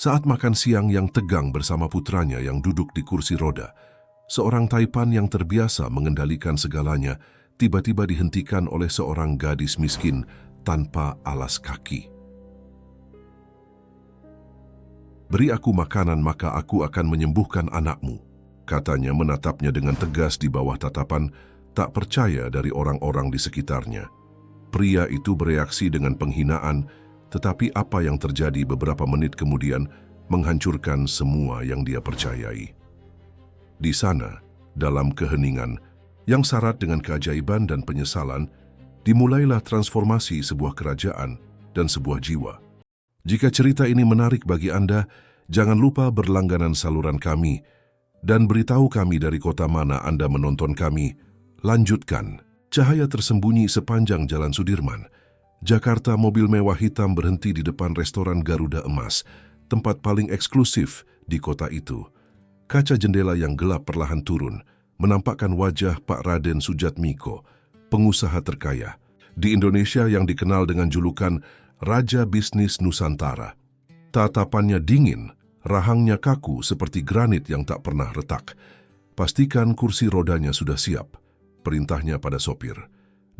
Saat makan siang yang tegang bersama putranya yang duduk di kursi roda, seorang Taipan yang terbiasa mengendalikan segalanya tiba-tiba dihentikan oleh seorang gadis miskin tanpa alas kaki. "Beri aku makanan maka aku akan menyembuhkan anakmu," katanya menatapnya dengan tegas di bawah tatapan tak percaya dari orang-orang di sekitarnya. Pria itu bereaksi dengan penghinaan, tetapi apa yang terjadi beberapa menit kemudian menghancurkan semua yang dia percayai. Di sana, dalam keheningan, yang syarat dengan keajaiban dan penyesalan, dimulailah transformasi sebuah kerajaan dan sebuah jiwa. Jika cerita ini menarik bagi Anda, jangan lupa berlangganan saluran kami dan beritahu kami dari kota mana Anda menonton kami. Lanjutkan. Cahaya tersembunyi sepanjang Jalan Sudirman. Jakarta, mobil mewah hitam berhenti di depan restoran Garuda Emas, tempat paling eksklusif di kota itu. Kaca jendela yang gelap perlahan turun, menampakkan wajah Pak Raden Sujatmiko, pengusaha terkaya di Indonesia yang dikenal dengan julukan Raja Bisnis Nusantara. Tatapannya dingin, rahangnya kaku seperti granit yang tak pernah retak. "Pastikan kursi rodanya sudah siap," perintahnya pada sopir.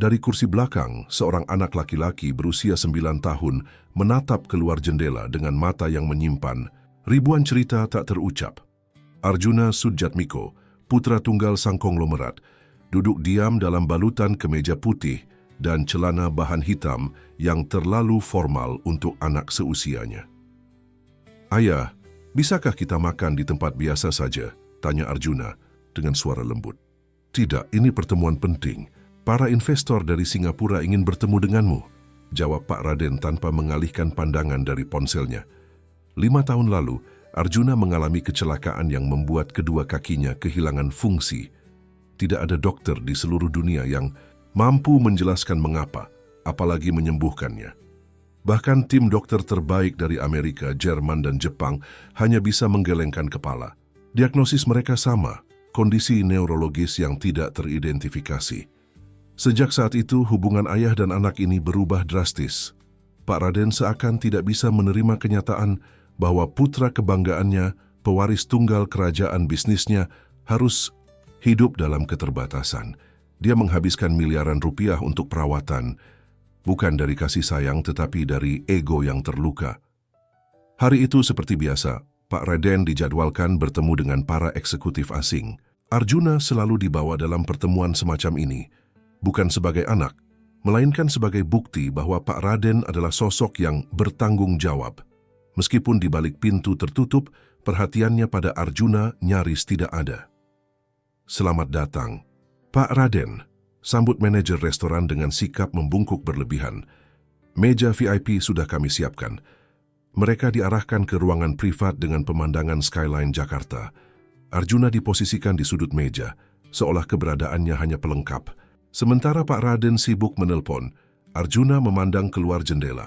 Dari kursi belakang, seorang anak laki-laki berusia 9 tahun menatap keluar jendela dengan mata yang menyimpan ribuan cerita tak terucap. Arjuna Sujatmiko, putra tunggal sang konglomerat, duduk diam dalam balutan kemeja putih dan celana bahan hitam yang terlalu formal untuk anak seusianya. "Ayah, bisakah kita makan di tempat biasa saja?" tanya Arjuna dengan suara lembut. "Tidak, ini pertemuan penting. Para investor dari Singapura ingin bertemu denganmu," jawab Pak Raden tanpa mengalihkan pandangan dari ponselnya. 5 tahun lalu, Arjuna mengalami kecelakaan yang membuat kedua kakinya kehilangan fungsi. Tidak ada dokter di seluruh dunia yang mampu menjelaskan mengapa, apalagi menyembuhkannya. Bahkan tim dokter terbaik dari Amerika, Jerman, dan Jepang hanya bisa menggelengkan kepala. Diagnosis mereka sama, kondisi neurologis yang tidak teridentifikasi. Sejak saat itu, hubungan ayah dan anak ini berubah drastis. Pak Raden seakan tidak bisa menerima kenyataan bahwa putra kebanggaannya, pewaris tunggal kerajaan bisnisnya, harus hidup dalam keterbatasan. Dia menghabiskan miliaran rupiah untuk perawatan, bukan dari kasih sayang tetapi dari ego yang terluka. Hari itu seperti biasa, Pak Raden dijadwalkan bertemu dengan para eksekutif asing. Arjuna selalu dibawa dalam pertemuan semacam ini, bukan sebagai anak, melainkan sebagai bukti bahwa Pak Raden adalah sosok yang bertanggung jawab. Meskipun di balik pintu tertutup, perhatiannya pada Arjuna nyaris tidak ada. "Selamat datang, Pak Raden," sambut manajer restoran dengan sikap membungkuk berlebihan. "Meja VIP sudah kami siapkan." Mereka diarahkan ke ruangan privat dengan pemandangan skyline Jakarta. Arjuna diposisikan di sudut meja, seolah keberadaannya hanya pelengkap. Sementara Pak Raden sibuk menelpon, Arjuna memandang keluar jendela,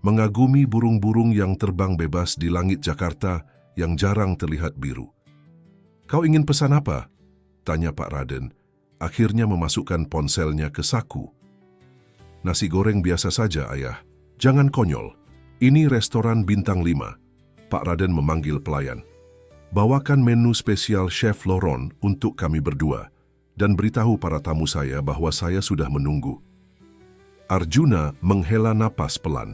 mengagumi burung-burung yang terbang bebas di langit Jakarta yang jarang terlihat biru. "Kau ingin pesan apa?" tanya Pak Raden, akhirnya memasukkan ponselnya ke saku. "Nasi goreng biasa saja, Ayah. Jangan konyol. Ini restoran bintang 5. Pak Raden memanggil pelayan. "Bawakan menu spesial Chef Laurent untuk kami berdua, dan beritahu para tamu saya bahwa saya sudah menunggu." Arjuna menghela napas pelan.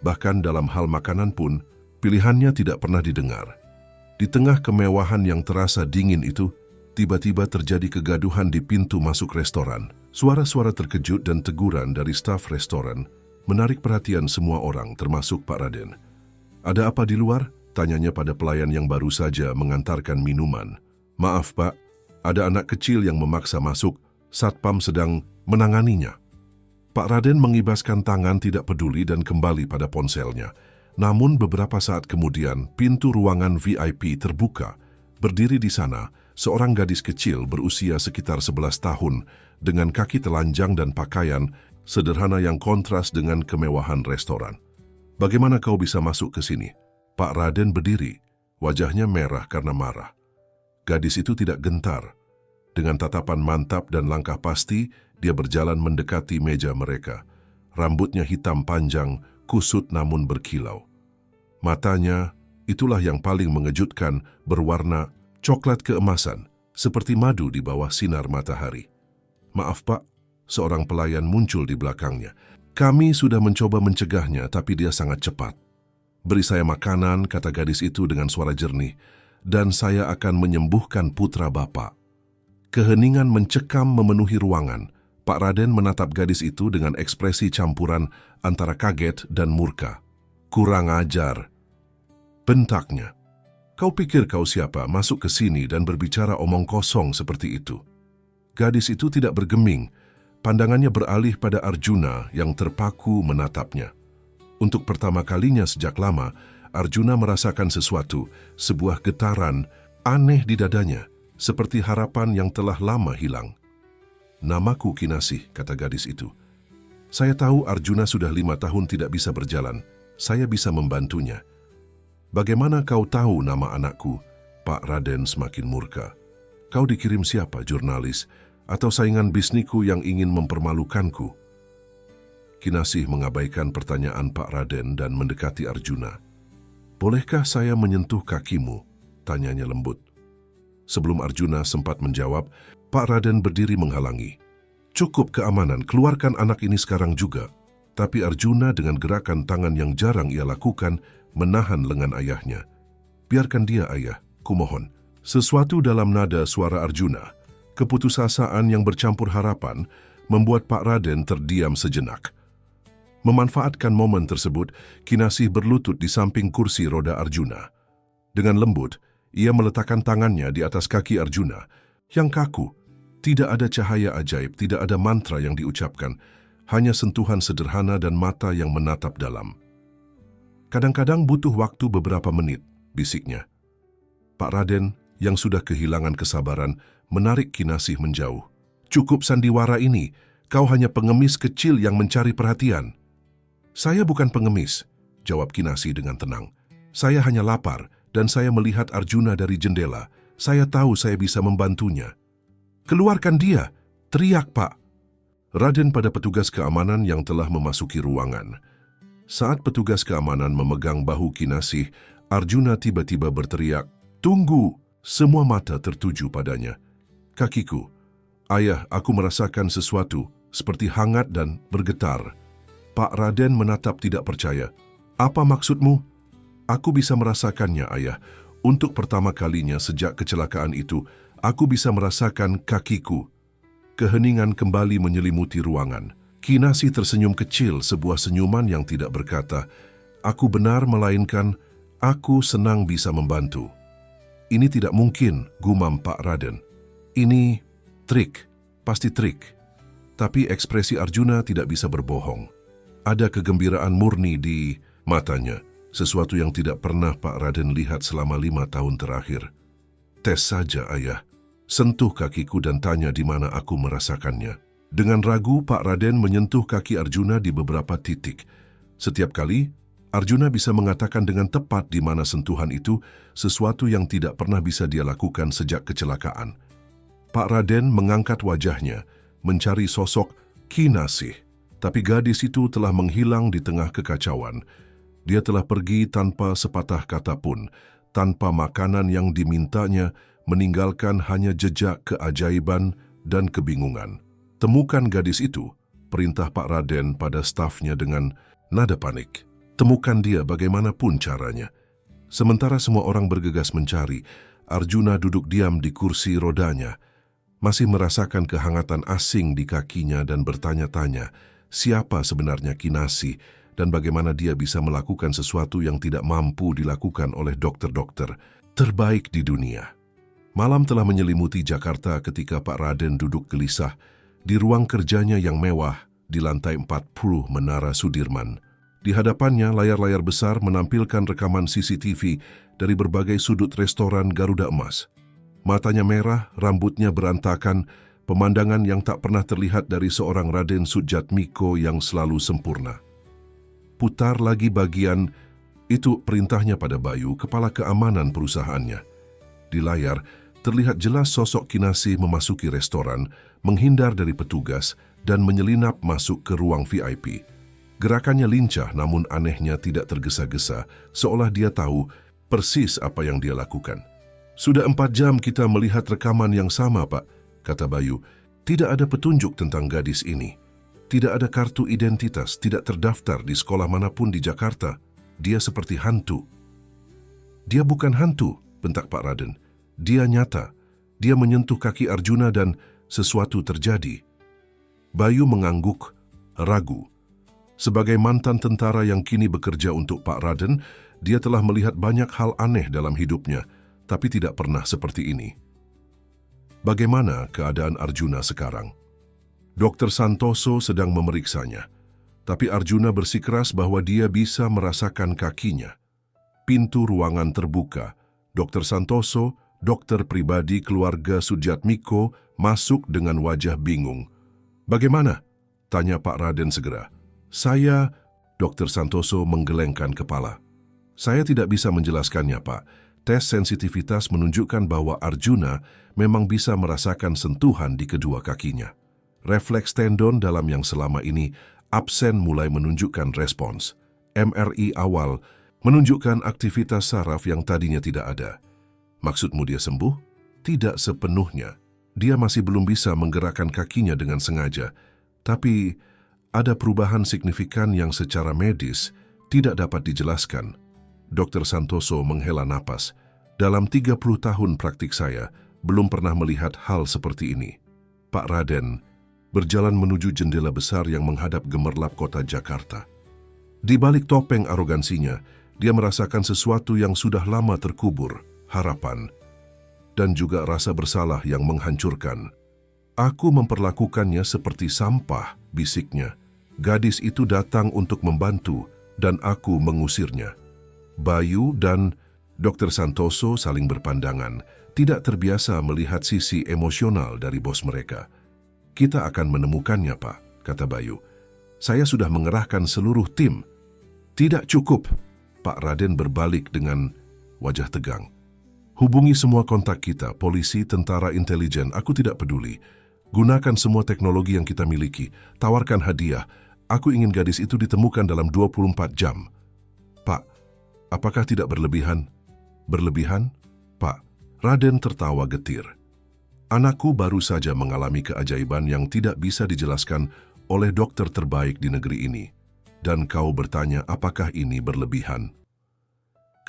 Bahkan dalam hal makanan pun, pilihannya tidak pernah didengar. Di tengah kemewahan yang terasa dingin itu, tiba-tiba terjadi kegaduhan di pintu masuk restoran. Suara-suara terkejut dan teguran dari staf restoran menarik perhatian semua orang, termasuk Pak Raden. "Ada apa di luar?" tanyanya pada pelayan yang baru saja mengantarkan minuman. "Maaf, Pak, ada anak kecil yang memaksa masuk. Satpam sedang menanganinya." Pak Raden mengibaskan tangan tidak peduli dan kembali pada ponselnya. Namun beberapa saat kemudian, pintu ruangan VIP terbuka. Berdiri di sana, seorang gadis kecil berusia sekitar 11 tahun dengan kaki telanjang dan pakaian sederhana yang kontras dengan kemewahan restoran. "Bagaimana kau bisa masuk ke sini?" Pak Raden berdiri, wajahnya merah karena marah. Gadis itu tidak gentar. Dengan tatapan mantap dan langkah pasti, dia berjalan mendekati meja mereka. Rambutnya hitam panjang, kusut namun berkilau. Matanya Itulah yang paling mengejutkan, berwarna coklat keemasan, seperti madu di bawah sinar matahari. "Maaf Pak," seorang pelayan muncul di belakangnya. "Kami sudah mencoba mencegahnya, tapi dia sangat cepat." "Beri saya makanan," kata gadis itu dengan suara jernih, "dan saya akan menyembuhkan putra Bapak." Keheningan mencekam memenuhi ruangan. Pak Raden menatap gadis itu dengan ekspresi campuran antara kaget dan murka. "Kurang ajar," bentaknya. "Kau pikir kau siapa masuk ke sini dan berbicara omong kosong seperti itu?" Gadis itu tidak bergeming. Pandangannya beralih pada Arjuna yang terpaku menatapnya. Untuk pertama kalinya sejak lama, Arjuna merasakan sesuatu, sebuah getaran aneh di dadanya, seperti harapan yang telah lama hilang. "Namaku Kinasih," kata gadis itu. "Saya tahu Arjuna sudah 5 tahun tidak bisa berjalan. Saya bisa membantunya." "Bagaimana kau tahu nama anakku?" Pak Raden semakin murka. "Kau dikirim siapa, jurnalis? Atau saingan bisniku yang ingin mempermalukanku?" Kinasih mengabaikan pertanyaan Pak Raden dan mendekati Arjuna. "Bolehkah saya menyentuh kakimu?" tanyanya lembut. Sebelum Arjuna sempat menjawab, Pak Raden berdiri menghalangi. "Cukup keamanan, keluarkan anak ini sekarang juga." Tapi Arjuna dengan gerakan tangan yang jarang ia lakukan, menahan lengan ayahnya. "Biarkan dia, ayah, kumohon." Sesuatu dalam nada suara Arjuna, keputusasaan yang bercampur harapan, membuat Pak Raden terdiam sejenak. Memanfaatkan momen tersebut, Kinasih berlutut di samping kursi roda Arjuna. Dengan lembut, ia meletakkan tangannya di atas kaki Arjuna, yang kaku. Tidak ada cahaya ajaib, tidak ada mantra yang diucapkan, hanya sentuhan sederhana dan mata yang menatap dalam. "Kadang-kadang butuh waktu beberapa menit," bisiknya. Pak Raden, yang sudah kehilangan kesabaran, menarik Kinasih menjauh. "Cukup sandiwara ini, kau hanya pengemis kecil yang mencari perhatian." "Saya bukan pengemis," jawab Kinasih dengan tenang. "Saya hanya lapar dan saya melihat Arjuna dari jendela. Saya tahu saya bisa membantunya." "Keluarkan dia!" teriak Pak Raden pada petugas keamanan yang telah memasuki ruangan. Saat petugas keamanan memegang bahu Kinasih, Arjuna tiba-tiba berteriak, "Tunggu!" Semua mata tertuju padanya. "Kakiku. Ayah, aku merasakan sesuatu, seperti hangat dan bergetar." Pak Raden menatap tidak percaya. "Apa maksudmu?" "Aku bisa merasakannya, ayah. Untuk pertama kalinya sejak kecelakaan itu, aku bisa merasakan kakiku." Keheningan kembali menyelimuti ruangan. Kinasih tersenyum kecil, sebuah senyuman yang tidak berkata, "Aku benar," melainkan, "Aku senang bisa membantu." "Ini tidak mungkin," gumam Pak Raden. "Ini trik, pasti trik." Tapi ekspresi Arjuna tidak bisa berbohong. Ada kegembiraan murni di matanya, sesuatu yang tidak pernah Pak Raden lihat selama 5 tahun terakhir. "Tes saja, ayah. Sentuh kakiku dan tanya di mana aku merasakannya." Dengan ragu, Pak Raden menyentuh kaki Arjuna di beberapa titik. Setiap kali, Arjuna bisa mengatakan dengan tepat di mana sentuhan itu, sesuatu yang tidak pernah bisa dia lakukan sejak kecelakaan. Pak Raden mengangkat wajahnya, mencari sosok Kinasih. Tapi gadis itu telah menghilang di tengah kekacauan. Dia telah pergi tanpa sepatah kata pun, tanpa makanan yang dimintanya, meninggalkan hanya jejak keajaiban dan kebingungan. "Temukan gadis itu," perintah Pak Raden pada stafnya dengan nada panik. "Temukan dia bagaimanapun caranya." Sementara semua orang bergegas mencari, Arjuna duduk diam di kursi rodanya, masih merasakan kehangatan asing di kakinya dan bertanya-tanya, siapa sebenarnya Kinasih dan bagaimana dia bisa melakukan sesuatu yang tidak mampu dilakukan oleh dokter-dokter terbaik di dunia. Malam telah menyelimuti Jakarta ketika Pak Raden duduk gelisah di ruang kerjanya yang mewah di lantai 40 Menara Sudirman. Di hadapannya, layar-layar besar menampilkan rekaman CCTV dari berbagai sudut restoran Garuda Emas. Matanya merah, rambutnya berantakan, pemandangan yang tak pernah terlihat dari seorang Raden Sudjatmiko yang selalu sempurna. "Putar lagi bagian," itu perintahnya pada Bayu, kepala keamanan perusahaannya. Di layar, terlihat jelas sosok Kinasih memasuki restoran, menghindar dari petugas, dan menyelinap masuk ke ruang VIP. Gerakannya lincah, namun anehnya tidak tergesa-gesa, seolah dia tahu persis apa yang dia lakukan. Sudah 4 jam kita melihat rekaman yang sama, Pak, kata Bayu. Tidak ada petunjuk tentang gadis ini. Tidak ada kartu identitas, tidak terdaftar di sekolah manapun di Jakarta. Dia seperti hantu. Dia bukan hantu, bentak Pak Raden. Dia nyata. Dia menyentuh kaki Arjuna dan sesuatu terjadi. Bayu mengangguk, ragu. Sebagai mantan tentara yang kini bekerja untuk Pak Raden, dia telah melihat banyak hal aneh dalam hidupnya, tapi tidak pernah seperti ini. Bagaimana keadaan Arjuna sekarang? Dr. Santoso sedang memeriksanya, tapi Arjuna bersikeras bahwa dia bisa merasakan kakinya. Pintu ruangan terbuka. Dr. Santoso, dokter pribadi keluarga Sudjatmiko, masuk dengan wajah bingung. "Bagaimana?" tanya Pak Raden segera. "Saya..." Dr. Santoso menggelengkan kepala. "Saya tidak bisa menjelaskannya, Pak. Tes sensitivitas menunjukkan bahwa Arjuna memang bisa merasakan sentuhan di kedua kakinya. Refleks tendon dalam yang selama ini absen mulai menunjukkan respons. MRI awal menunjukkan aktivitas saraf yang tadinya tidak ada. Maksudmu dia sembuh? Tidak sepenuhnya. Dia masih belum bisa menggerakkan kakinya dengan sengaja. Tapi ada perubahan signifikan yang secara medis tidak dapat dijelaskan." Dr. Santoso menghela napas. "Dalam 30 tahun praktik saya, belum pernah melihat hal seperti ini." Pak Raden berjalan menuju jendela besar yang menghadap gemerlap kota Jakarta. Di balik topeng arogansinya, dia merasakan sesuatu yang sudah lama terkubur, harapan, dan juga rasa bersalah yang menghancurkan. "Aku memperlakukannya seperti sampah," bisiknya. "Gadis itu datang untuk membantu, dan aku mengusirnya." Bayu dan Dr. Santoso saling berpandangan, tidak terbiasa melihat sisi emosional dari bos mereka. "Kita akan menemukannya, Pak," kata Bayu. "Saya sudah mengerahkan seluruh tim." "Tidak cukup." Pak Raden berbalik dengan wajah tegang. "Hubungi semua kontak kita, polisi, tentara, intelijen, aku tidak peduli. Gunakan semua teknologi yang kita miliki, tawarkan hadiah. Aku ingin gadis itu ditemukan dalam 24 jam. "Pak, apakah tidak berlebihan?" "Berlebihan?" "Pak." Raden tertawa getir. "Anakku baru saja mengalami keajaiban yang tidak bisa dijelaskan oleh dokter terbaik di negeri ini. Dan kau bertanya apakah ini berlebihan?"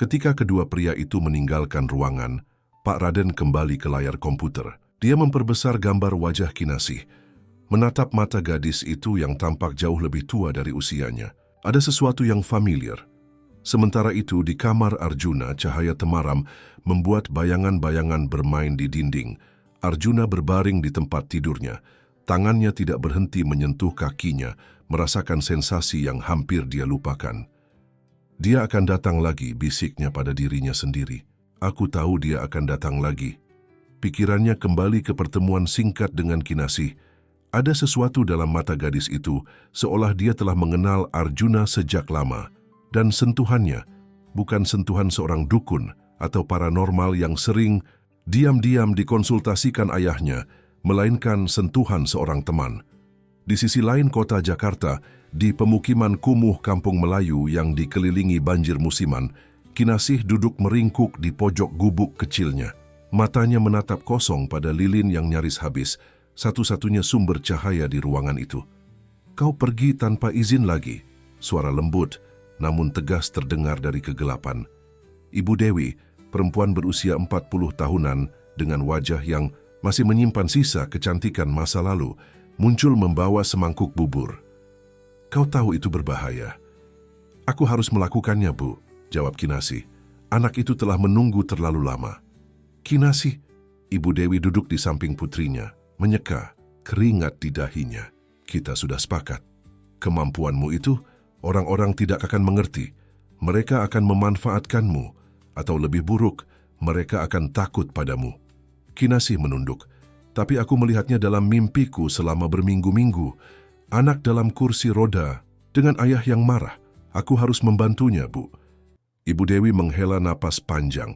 Ketika kedua pria itu meninggalkan ruangan, Pak Raden kembali ke layar komputer. Dia memperbesar gambar wajah Kinasih, menatap mata gadis itu yang tampak jauh lebih tua dari usianya. Ada sesuatu yang familiar. Sementara itu, di kamar Arjuna, cahaya temaram membuat bayangan-bayangan bermain di dinding. Arjuna berbaring di tempat tidurnya. Tangannya tidak berhenti menyentuh kakinya, merasakan sensasi yang hampir dia lupakan. "Dia akan datang lagi," bisiknya pada dirinya sendiri. "Aku tahu dia akan datang lagi." Pikirannya kembali ke pertemuan singkat dengan Kinasih. Ada sesuatu dalam mata gadis itu, seolah dia telah mengenal Arjuna sejak lama. Dan sentuhannya bukan sentuhan seorang dukun atau paranormal yang sering diam-diam dikonsultasikan ayahnya, melainkan sentuhan seorang teman. Di sisi lain kota Jakarta, di pemukiman kumuh kampung Melayu yang dikelilingi banjir musiman, Kinasih duduk meringkuk di pojok gubuk kecilnya. Matanya menatap kosong pada lilin yang nyaris habis, satu-satunya sumber cahaya di ruangan itu. "Kau pergi tanpa izin lagi," suara lembut namun tegas terdengar dari kegelapan. Ibu Dewi, perempuan berusia 40 tahunan dengan wajah yang masih menyimpan sisa kecantikan masa lalu, muncul membawa semangkuk bubur. "Kau tahu itu berbahaya." "Aku harus melakukannya, Bu," jawab Kinasih. "Anak itu telah menunggu terlalu lama." "Kinasih," Ibu Dewi duduk di samping putrinya, menyeka, keringat di dahinya. "Kita sudah sepakat. Kemampuanmu itu orang-orang tidak akan mengerti. Mereka akan memanfaatkanmu, atau lebih buruk, mereka akan takut padamu." Kinasih menunduk. "Tapi aku melihatnya dalam mimpiku selama berminggu-minggu. Anak dalam kursi roda, dengan ayah yang marah. Aku harus membantunya, Bu." Ibu Dewi menghela napas panjang.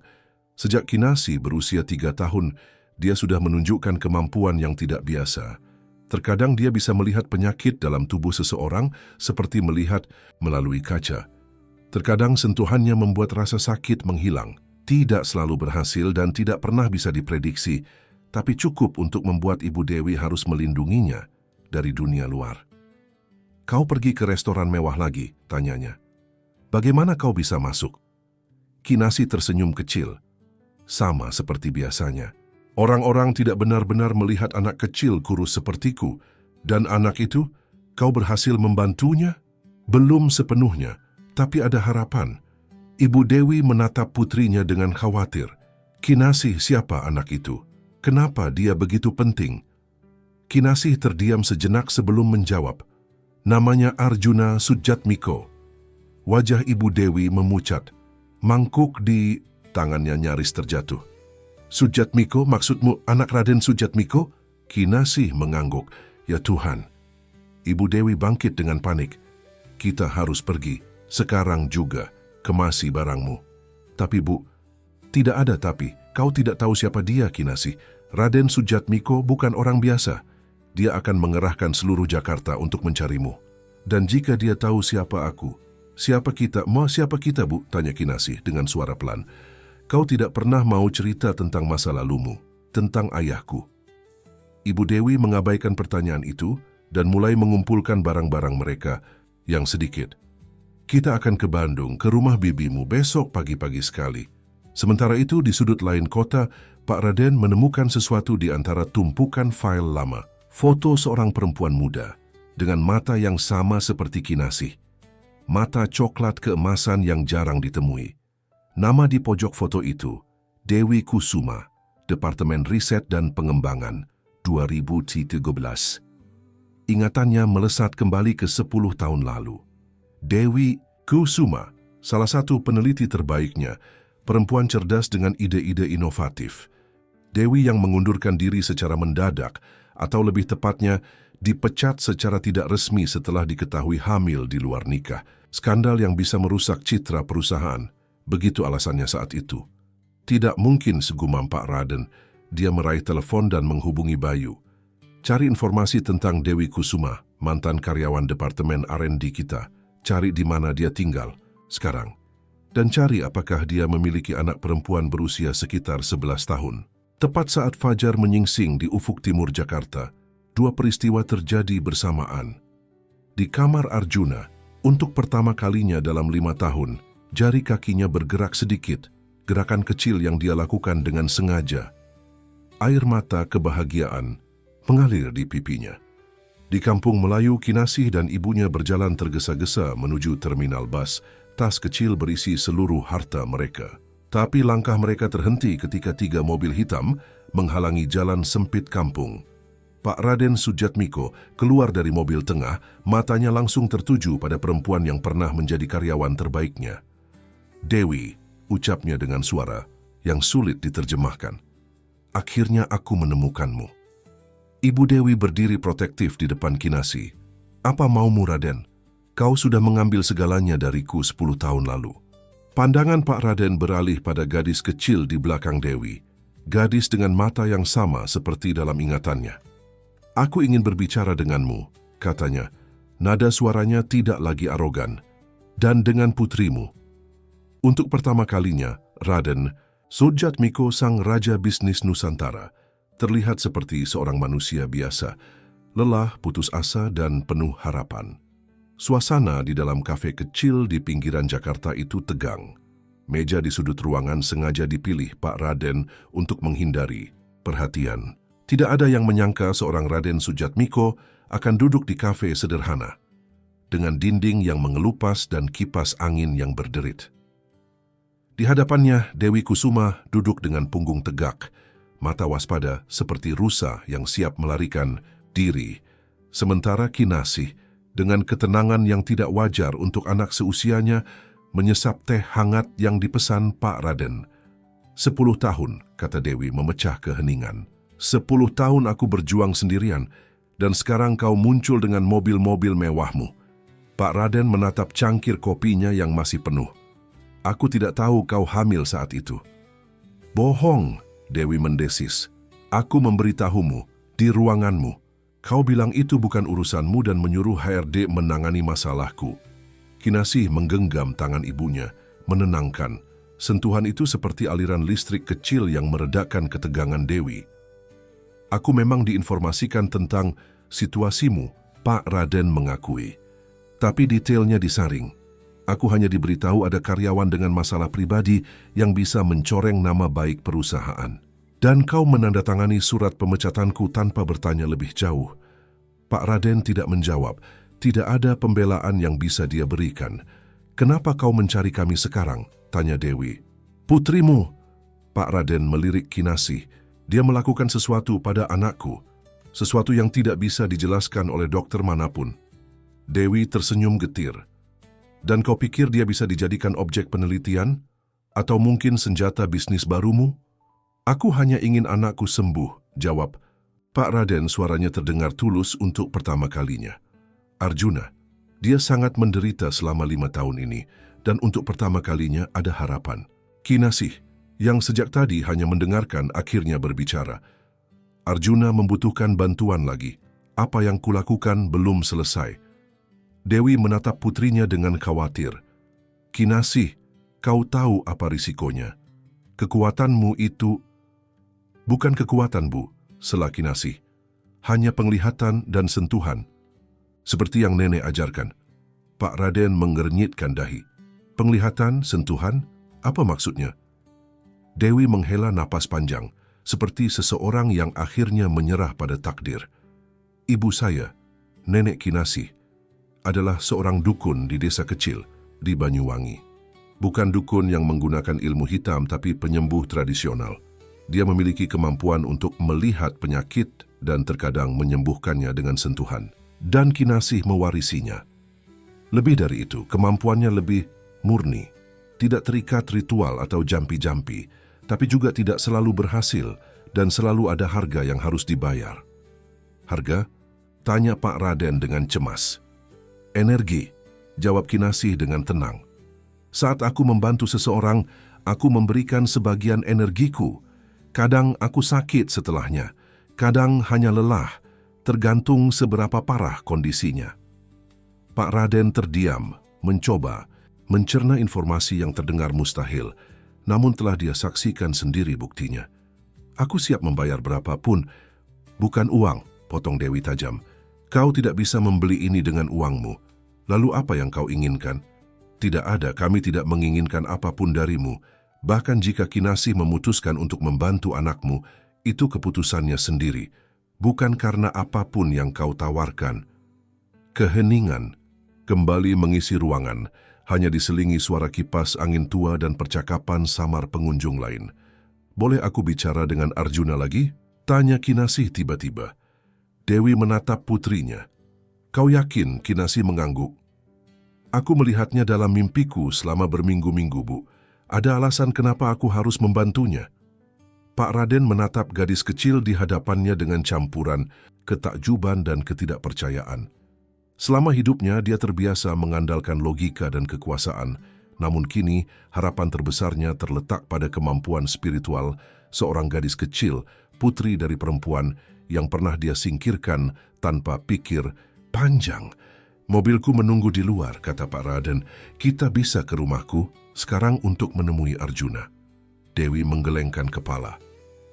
Sejak Kinasih berusia 3 tahun, dia sudah menunjukkan kemampuan yang tidak biasa. Terkadang dia bisa melihat penyakit dalam tubuh seseorang seperti melihat melalui kaca. Terkadang sentuhannya membuat rasa sakit menghilang. Tidak selalu berhasil dan tidak pernah bisa diprediksi, tapi cukup untuk membuat Ibu Dewi harus melindunginya dari dunia luar. "Kau pergi ke restoran mewah lagi?" tanyanya. "Bagaimana kau bisa masuk?" Kinasih tersenyum kecil. "Sama seperti biasanya. Orang-orang tidak benar-benar melihat anak kecil kurus sepertiku. Dan anak itu, kau berhasil membantunya?" "Belum sepenuhnya, tapi ada harapan." Ibu Dewi menatap putrinya dengan khawatir. "Kinasih, siapa anak itu? Kenapa dia begitu penting?" Kinasih terdiam sejenak sebelum menjawab. "Namanya Arjuna Sujatmiko." Wajah Ibu Dewi memucat. Mangkuk di tangannya nyaris terjatuh. "Sujatmiko, maksudmu anak Raden Sujatmiko?" Kinasih mengangguk. "Ya Tuhan." Ibu Dewi bangkit dengan panik. "Kita harus pergi, sekarang juga. Kemasi barangmu." "Tapi Bu..." "Tidak ada tapi. Kau tidak tahu siapa dia, Kinasih. Raden Sujatmiko bukan orang biasa. Dia akan mengerahkan seluruh Jakarta untuk mencarimu. Dan jika dia tahu siapa aku..." "Siapa kita?" Siapa kita, Bu?" tanya Kinasih dengan suara pelan. "Kau tidak pernah mau cerita tentang masa lalumu, tentang ayahku." Ibu Dewi mengabaikan pertanyaan itu dan mulai mengumpulkan barang-barang mereka yang sedikit. "Kita akan ke Bandung, ke rumah bibimu besok pagi-pagi sekali." Sementara itu, di sudut lain kota, Pak Raden menemukan sesuatu di antara tumpukan file lama. Foto seorang perempuan muda dengan mata yang sama seperti Kinasih. Mata coklat keemasan yang jarang ditemui. Nama di pojok foto itu, Dewi Kusuma, Departemen Riset dan Pengembangan, 2013. Ingatannya melesat kembali ke 10 tahun lalu. Dewi Kusuma, salah satu peneliti terbaiknya, perempuan cerdas dengan ide-ide inovatif. Dewi yang mengundurkan diri secara mendadak, atau lebih tepatnya, dipecat secara tidak resmi setelah diketahui hamil di luar nikah. Skandal yang bisa merusak citra perusahaan. Begitu alasannya saat itu. "Tidak mungkin," segumam Pak Raden. Dia meraih telepon dan menghubungi Bayu. "Cari informasi tentang Dewi Kusuma, mantan karyawan Departemen R&D kita. Cari di mana dia tinggal sekarang. Dan cari apakah dia memiliki anak perempuan berusia sekitar 11 tahun. Tepat saat fajar menyingsing di ufuk timur Jakarta, dua peristiwa terjadi bersamaan. Di kamar Arjuna, untuk pertama kalinya dalam 5 tahun, jari kakinya bergerak sedikit, gerakan kecil yang dia lakukan dengan sengaja. Air mata kebahagiaan mengalir di pipinya. Di kampung Melayu, Kinasih dan ibunya berjalan tergesa-gesa menuju terminal bus, tas kecil berisi seluruh harta mereka. Tapi langkah mereka terhenti ketika 3 mobil hitam menghalangi jalan sempit kampung. Pak Raden Sujatmiko keluar dari mobil tengah, matanya langsung tertuju pada perempuan yang pernah menjadi karyawan terbaiknya. "Dewi," ucapnya dengan suara yang sulit diterjemahkan. "Akhirnya aku menemukanmu." Ibu Dewi berdiri protektif di depan Kinasih. "Apa maumu, Raden? Kau sudah mengambil segalanya dariku 10 tahun lalu." Pandangan Pak Raden beralih pada gadis kecil di belakang Dewi. Gadis dengan mata yang sama seperti dalam ingatannya. "Aku ingin berbicara denganmu," katanya. Nada suaranya tidak lagi arogan. "Dan dengan putrimu." Untuk pertama kalinya, Raden Sujatmiko, sang raja bisnis Nusantara, terlihat seperti seorang manusia biasa, lelah, putus asa, dan penuh harapan. Suasana di dalam kafe kecil di pinggiran Jakarta itu tegang. Meja di sudut ruangan sengaja dipilih Pak Raden untuk menghindari perhatian. Tidak ada yang menyangka seorang Raden Sujatmiko akan duduk di kafe sederhana, dengan dinding yang mengelupas dan kipas angin yang berderit. Di hadapannya, Dewi Kusuma duduk dengan punggung tegak, mata waspada seperti rusa yang siap melarikan diri. Sementara Kinasih, dengan ketenangan yang tidak wajar untuk anak seusianya, menyesap teh hangat yang dipesan Pak Raden. 10 tahun, kata Dewi memecah keheningan. 10 tahun aku berjuang sendirian, dan sekarang kau muncul dengan mobil-mobil mewahmu. Pak Raden menatap cangkir kopinya yang masih penuh. Aku tidak tahu kau hamil saat itu. Bohong, Dewi mendesis. Aku memberitahumu, di ruanganmu. Kau bilang itu bukan urusanmu dan menyuruh HRD menangani masalahku. Kinasih menggenggam tangan ibunya, menenangkan. Sentuhan itu seperti aliran listrik kecil yang meredakan ketegangan Dewi. Aku memang diinformasikan tentang situasimu, Pak Raden mengakui. Tapi detailnya disaring. Aku hanya diberitahu ada karyawan dengan masalah pribadi yang bisa mencoreng nama baik perusahaan. Dan kau menandatangani surat pemecatanku tanpa bertanya lebih jauh. Pak Raden tidak menjawab. Tidak ada pembelaan yang bisa dia berikan. Kenapa kau mencari kami sekarang? Tanya Dewi. Putrimu. Pak Raden melirik Kinasih. Dia melakukan sesuatu pada anakku. Sesuatu yang tidak bisa dijelaskan oleh dokter manapun. Dewi tersenyum getir. Dan kau pikir dia bisa dijadikan objek penelitian? Atau mungkin senjata bisnis barumu? Aku hanya ingin anakku sembuh, jawab. Pak Raden suaranya terdengar tulus untuk pertama kalinya. Arjuna, dia sangat menderita selama 5 tahun ini, dan untuk pertama kalinya ada harapan. Kinasih, yang sejak tadi hanya mendengarkan, akhirnya berbicara. Arjuna membutuhkan bantuan lagi. Apa yang kulakukan belum selesai. Dewi menatap putrinya dengan khawatir. Kinasih, kau tahu apa risikonya. Kekuatanmu itu... Bukan kekuatan, Bu, sela Kinasih. Hanya penglihatan dan sentuhan. Seperti yang nenek ajarkan. Pak Raden mengernyitkan dahi. Penglihatan, sentuhan, apa maksudnya? Dewi menghela napas panjang, seperti seseorang yang akhirnya menyerah pada takdir. Ibu saya, Nenek Kinasih, adalah seorang dukun di desa kecil di Banyuwangi. Bukan dukun yang menggunakan ilmu hitam, tapi penyembuh tradisional. Dia memiliki kemampuan untuk melihat penyakit dan terkadang menyembuhkannya dengan sentuhan. Dan Kinasih mewarisinya. Lebih dari itu, kemampuannya lebih murni, tidak terikat ritual atau jampi-jampi, tapi juga tidak selalu berhasil dan selalu ada harga yang harus dibayar. Harga? Tanya Pak Raden dengan cemas. Energi, jawab Kinasih dengan tenang. Saat aku membantu seseorang, aku memberikan sebagian energiku. Kadang aku sakit setelahnya, kadang hanya lelah, tergantung seberapa parah kondisinya. Pak Raden terdiam, mencoba, mencerna informasi yang terdengar mustahil, namun telah dia saksikan sendiri buktinya. Aku siap membayar berapapun, bukan uang, potong Dewi tajam. Kau tidak bisa membeli ini dengan uangmu. Lalu apa yang kau inginkan? Tidak ada, kami tidak menginginkan apapun darimu. Bahkan jika Kinasih memutuskan untuk membantu anakmu, itu keputusannya sendiri. Bukan karena apapun yang kau tawarkan. Keheningan kembali mengisi ruangan, hanya diselingi suara kipas angin tua dan percakapan samar pengunjung lain. Boleh aku bicara dengan Arjuna lagi? Tanya Kinasih tiba-tiba. Dewi menatap putrinya. Kau yakin? Kinasih mengangguk. Aku melihatnya dalam mimpiku selama berminggu-minggu, Bu. Ada alasan kenapa aku harus membantunya. Pak Raden menatap gadis kecil di hadapannya dengan campuran ketakjuban dan ketidakpercayaan. Selama hidupnya, dia terbiasa mengandalkan logika dan kekuasaan. Namun kini, harapan terbesarnya terletak pada kemampuan spiritual seorang gadis kecil, putri dari perempuan yang pernah dia singkirkan tanpa pikir panjang. Mobilku menunggu di luar, kata Pak Raden. Kita bisa ke rumahku sekarang untuk menemui Arjuna. Dewi menggelengkan kepala.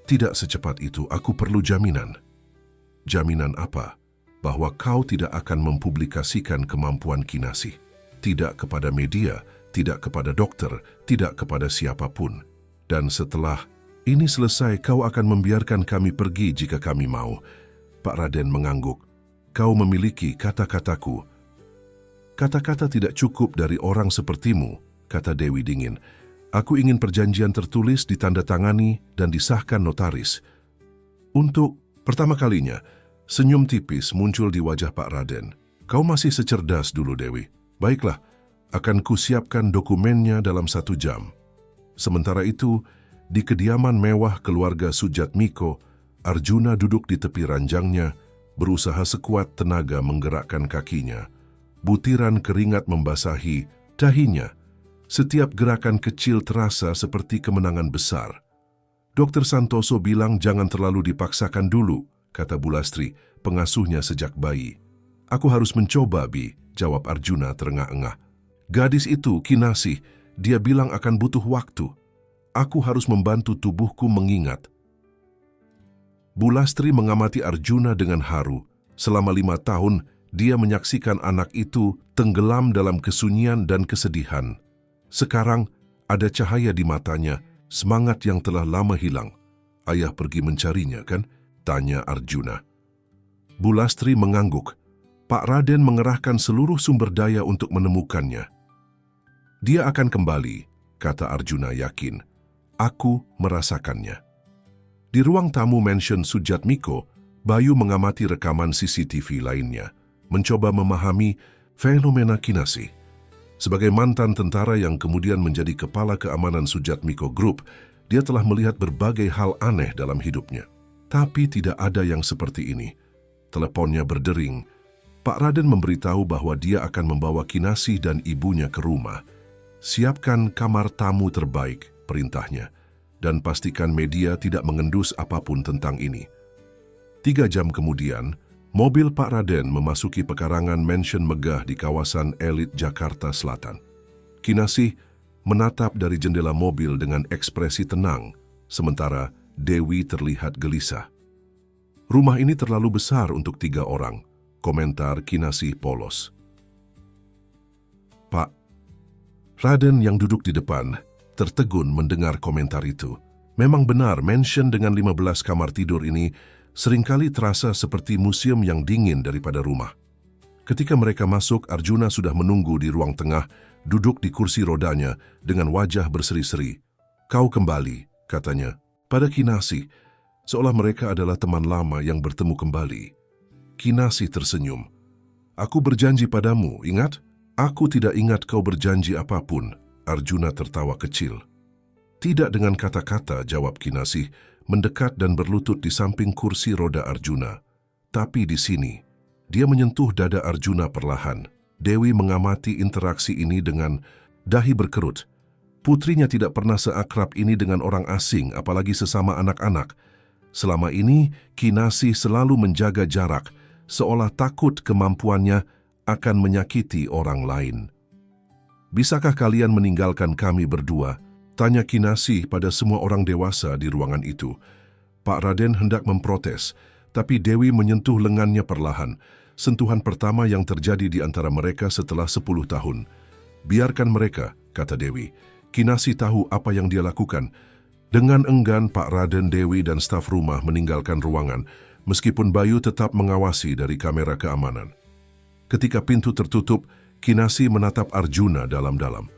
Tidak secepat itu, aku perlu jaminan. Jaminan apa? Bahwa kau tidak akan mempublikasikan kemampuan Kinasih. Tidak kepada media, tidak kepada dokter, tidak kepada siapapun. Dan setelah ini selesai, kau akan membiarkan kami pergi jika kami mau. Pak Raden mengangguk. Kau memiliki kata-kataku. Kata-kata tidak cukup dari orang sepertimu, kata Dewi dingin. Aku ingin perjanjian tertulis, ditandatangani, dan disahkan notaris. Untuk pertama kalinya, senyum tipis muncul di wajah Pak Raden. Kau masih secerdas dulu, Dewi. Baiklah, akan kusiapkan dokumennya dalam 1 jam. Sementara itu, di kediaman mewah keluarga Sujatmiko, Arjuna duduk di tepi ranjangnya, berusaha sekuat tenaga menggerakkan kakinya. Butiran keringat membasahi dahinya. Setiap gerakan kecil terasa seperti kemenangan besar. Dokter Santoso bilang jangan terlalu dipaksakan dulu, kata Bulastri, pengasuhnya sejak bayi. Aku harus mencoba, Bi, jawab Arjuna terengah-engah. Gadis itu, Kinasih, dia bilang akan butuh waktu. Aku harus membantu tubuhku mengingat. Bulastri mengamati Arjuna dengan haru. Selama 5 tahun, dia menyaksikan anak itu tenggelam dalam kesunyian dan kesedihan. Sekarang, ada cahaya di matanya, semangat yang telah lama hilang. Ayah pergi mencarinya, kan? Tanya Arjuna. Bulastri mengangguk. Pak Raden mengerahkan seluruh sumber daya untuk menemukannya. Dia akan kembali, kata Arjuna yakin. Aku merasakannya. Di ruang tamu mansion Sujatmiko, Bayu mengamati rekaman CCTV lainnya, mencoba memahami fenomena Kinasih. Sebagai mantan tentara yang kemudian menjadi kepala keamanan Sujatmiko Group, dia telah melihat berbagai hal aneh dalam hidupnya. Tapi tidak ada yang seperti ini. Teleponnya berdering. Pak Raden memberitahu bahwa dia akan membawa Kinasih dan ibunya ke rumah. Siapkan kamar tamu terbaik, perintahnya, dan pastikan media tidak mengendus apapun tentang ini. 3 jam kemudian, mobil Pak Raden memasuki pekarangan mansion megah di kawasan elit Jakarta Selatan. Kinasih menatap dari jendela mobil dengan ekspresi tenang, sementara Dewi terlihat gelisah. Rumah ini terlalu besar untuk 3 orang, komentar Kinasih polos. Pak Raden yang duduk di depan tertegun mendengar komentar itu. Memang benar, mansion dengan 15 kamar tidur ini seringkali terasa seperti museum yang dingin daripada rumah. Ketika mereka masuk, Arjuna sudah menunggu di ruang tengah, duduk di kursi rodanya dengan wajah berseri-seri. Kau kembali, katanya, pada Kinasih, seolah mereka adalah teman lama yang bertemu kembali. Kinasih tersenyum. Aku berjanji padamu, ingat? Aku tidak ingat kau berjanji apapun. Arjuna tertawa kecil. Tidak dengan kata-kata, jawab Kinasih, mendekat dan berlutut di samping kursi roda Arjuna. Tapi di sini, dia menyentuh dada Arjuna perlahan. Dewi mengamati interaksi ini dengan dahi berkerut. Putrinya tidak pernah seakrab ini dengan orang asing, apalagi sesama anak-anak. Selama ini, Kinasih selalu menjaga jarak, seolah takut kemampuannya akan menyakiti orang lain. Bisakah kalian meninggalkan kami berdua? Tanya Kinasih pada semua orang dewasa di ruangan itu. Pak Raden hendak memprotes, tapi Dewi menyentuh lengannya perlahan. Sentuhan pertama yang terjadi di antara mereka setelah 10 tahun. Biarkan mereka, kata Dewi. Kinasih tahu apa yang dia lakukan. Dengan enggan, Pak Raden, Dewi, dan staf rumah meninggalkan ruangan, meskipun Bayu tetap mengawasi dari kamera keamanan. Ketika pintu tertutup, Kinasih menatap Arjuna dalam-dalam.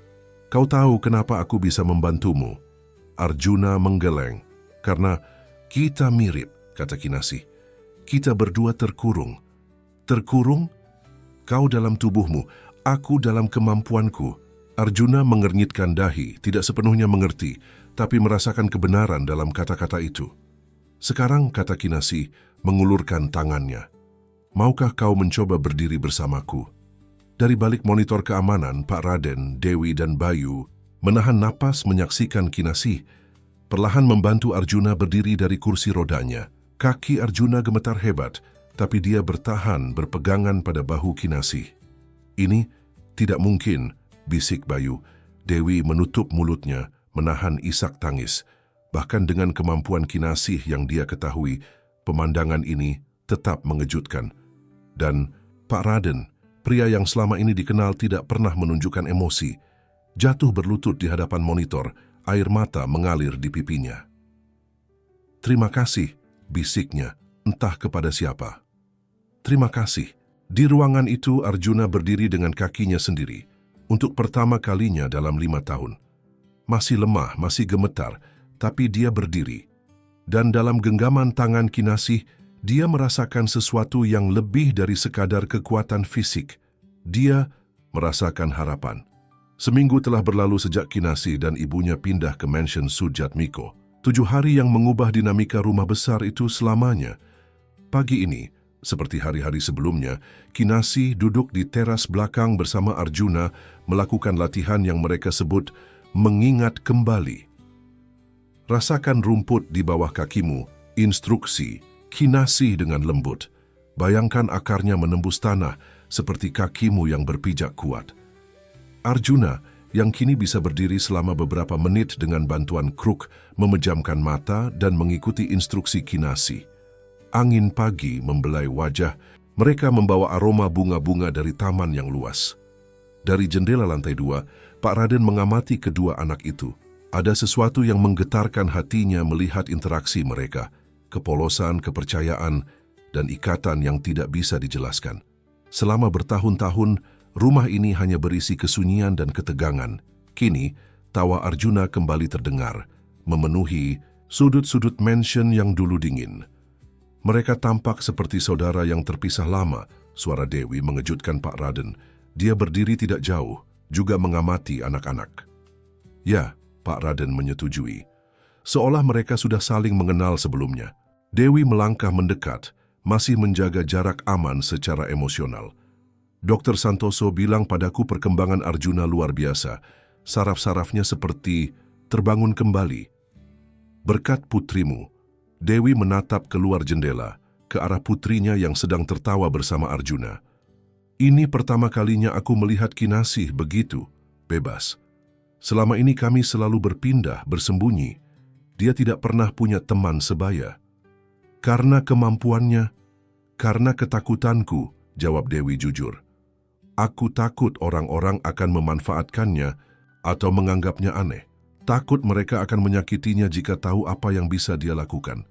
Kau tahu kenapa aku bisa membantumu? Arjuna menggeleng. Karena kita mirip, kata Kinasih. Kita berdua terkurung. Terkurung? Kau dalam tubuhmu, aku dalam kemampuanku. Arjuna mengernyitkan dahi, tidak sepenuhnya mengerti, tapi merasakan kebenaran dalam kata-kata itu. Sekarang, kata Kinasih, mengulurkan tangannya. Maukah kau mencoba berdiri bersamaku? Dari balik monitor keamanan, Pak Raden, Dewi, dan Bayu menahan napas menyaksikan Kinasih perlahan membantu Arjuna berdiri dari kursi rodanya. Kaki Arjuna gemetar hebat, tapi dia bertahan berpegangan pada bahu Kinasih. Ini tidak mungkin, bisik Bayu. Dewi menutup mulutnya, menahan isak tangis. Bahkan dengan kemampuan Kinasih yang dia ketahui, pemandangan ini tetap mengejutkan. Dan Pak Raden, pria yang selama ini dikenal tidak pernah menunjukkan emosi, jatuh berlutut di hadapan monitor, air mata mengalir di pipinya. Terima kasih, bisiknya, entah kepada siapa. Terima kasih. Di ruangan itu Arjuna berdiri dengan kakinya sendiri, untuk pertama kalinya dalam 5 tahun. Masih lemah, masih gemetar, tapi dia berdiri. Dan dalam genggaman tangan Kinasih, dia merasakan sesuatu yang lebih dari sekadar kekuatan fisik. Dia merasakan harapan. Seminggu telah berlalu sejak Kinasih dan ibunya pindah ke mansion Sujatmiko. 7 hari yang mengubah dinamika rumah besar itu selamanya. Pagi ini, seperti hari-hari sebelumnya, Kinasih duduk di teras belakang bersama Arjuna melakukan latihan yang mereka sebut mengingat kembali. Rasakan rumput di bawah kakimu, instruksi, Kinasih dengan lembut. Bayangkan akarnya menembus tanah seperti kakimu yang berpijak kuat. Arjuna, yang kini bisa berdiri selama beberapa menit dengan bantuan kruk, memejamkan mata dan mengikuti instruksi Kinasih. Angin pagi membelai wajah, mereka membawa aroma bunga-bunga dari taman yang luas. Dari jendela lantai 2, Pak Raden mengamati kedua anak itu. Ada sesuatu yang menggetarkan hatinya melihat interaksi mereka, kepolosan, kepercayaan, dan ikatan yang tidak bisa dijelaskan. Selama bertahun-tahun, rumah ini hanya berisi kesunyian dan ketegangan. Kini, tawa Arjuna kembali terdengar, memenuhi sudut-sudut mansion yang dulu dingin. Mereka tampak seperti saudara yang terpisah lama. Suara Dewi mengejutkan Pak Raden. Dia berdiri tidak jauh, juga mengamati anak-anak. Ya, Pak Raden menyetujui. Seolah mereka sudah saling mengenal sebelumnya. Dewi melangkah mendekat, masih menjaga jarak aman secara emosional. Dr. Santoso bilang padaku perkembangan Arjuna luar biasa. Saraf-sarafnya seperti terbangun kembali. Berkat putrimu, Dewi menatap keluar jendela, ke arah putrinya yang sedang tertawa bersama Arjuna. Ini pertama kalinya aku melihat Kinasih begitu, bebas. Selama ini kami selalu berpindah, bersembunyi. Dia tidak pernah punya teman sebaya. Karena kemampuannya, karena ketakutanku, jawab Dewi jujur. Aku takut orang-orang akan memanfaatkannya atau menganggapnya aneh. Takut mereka akan menyakitinya jika tahu apa yang bisa dia lakukan.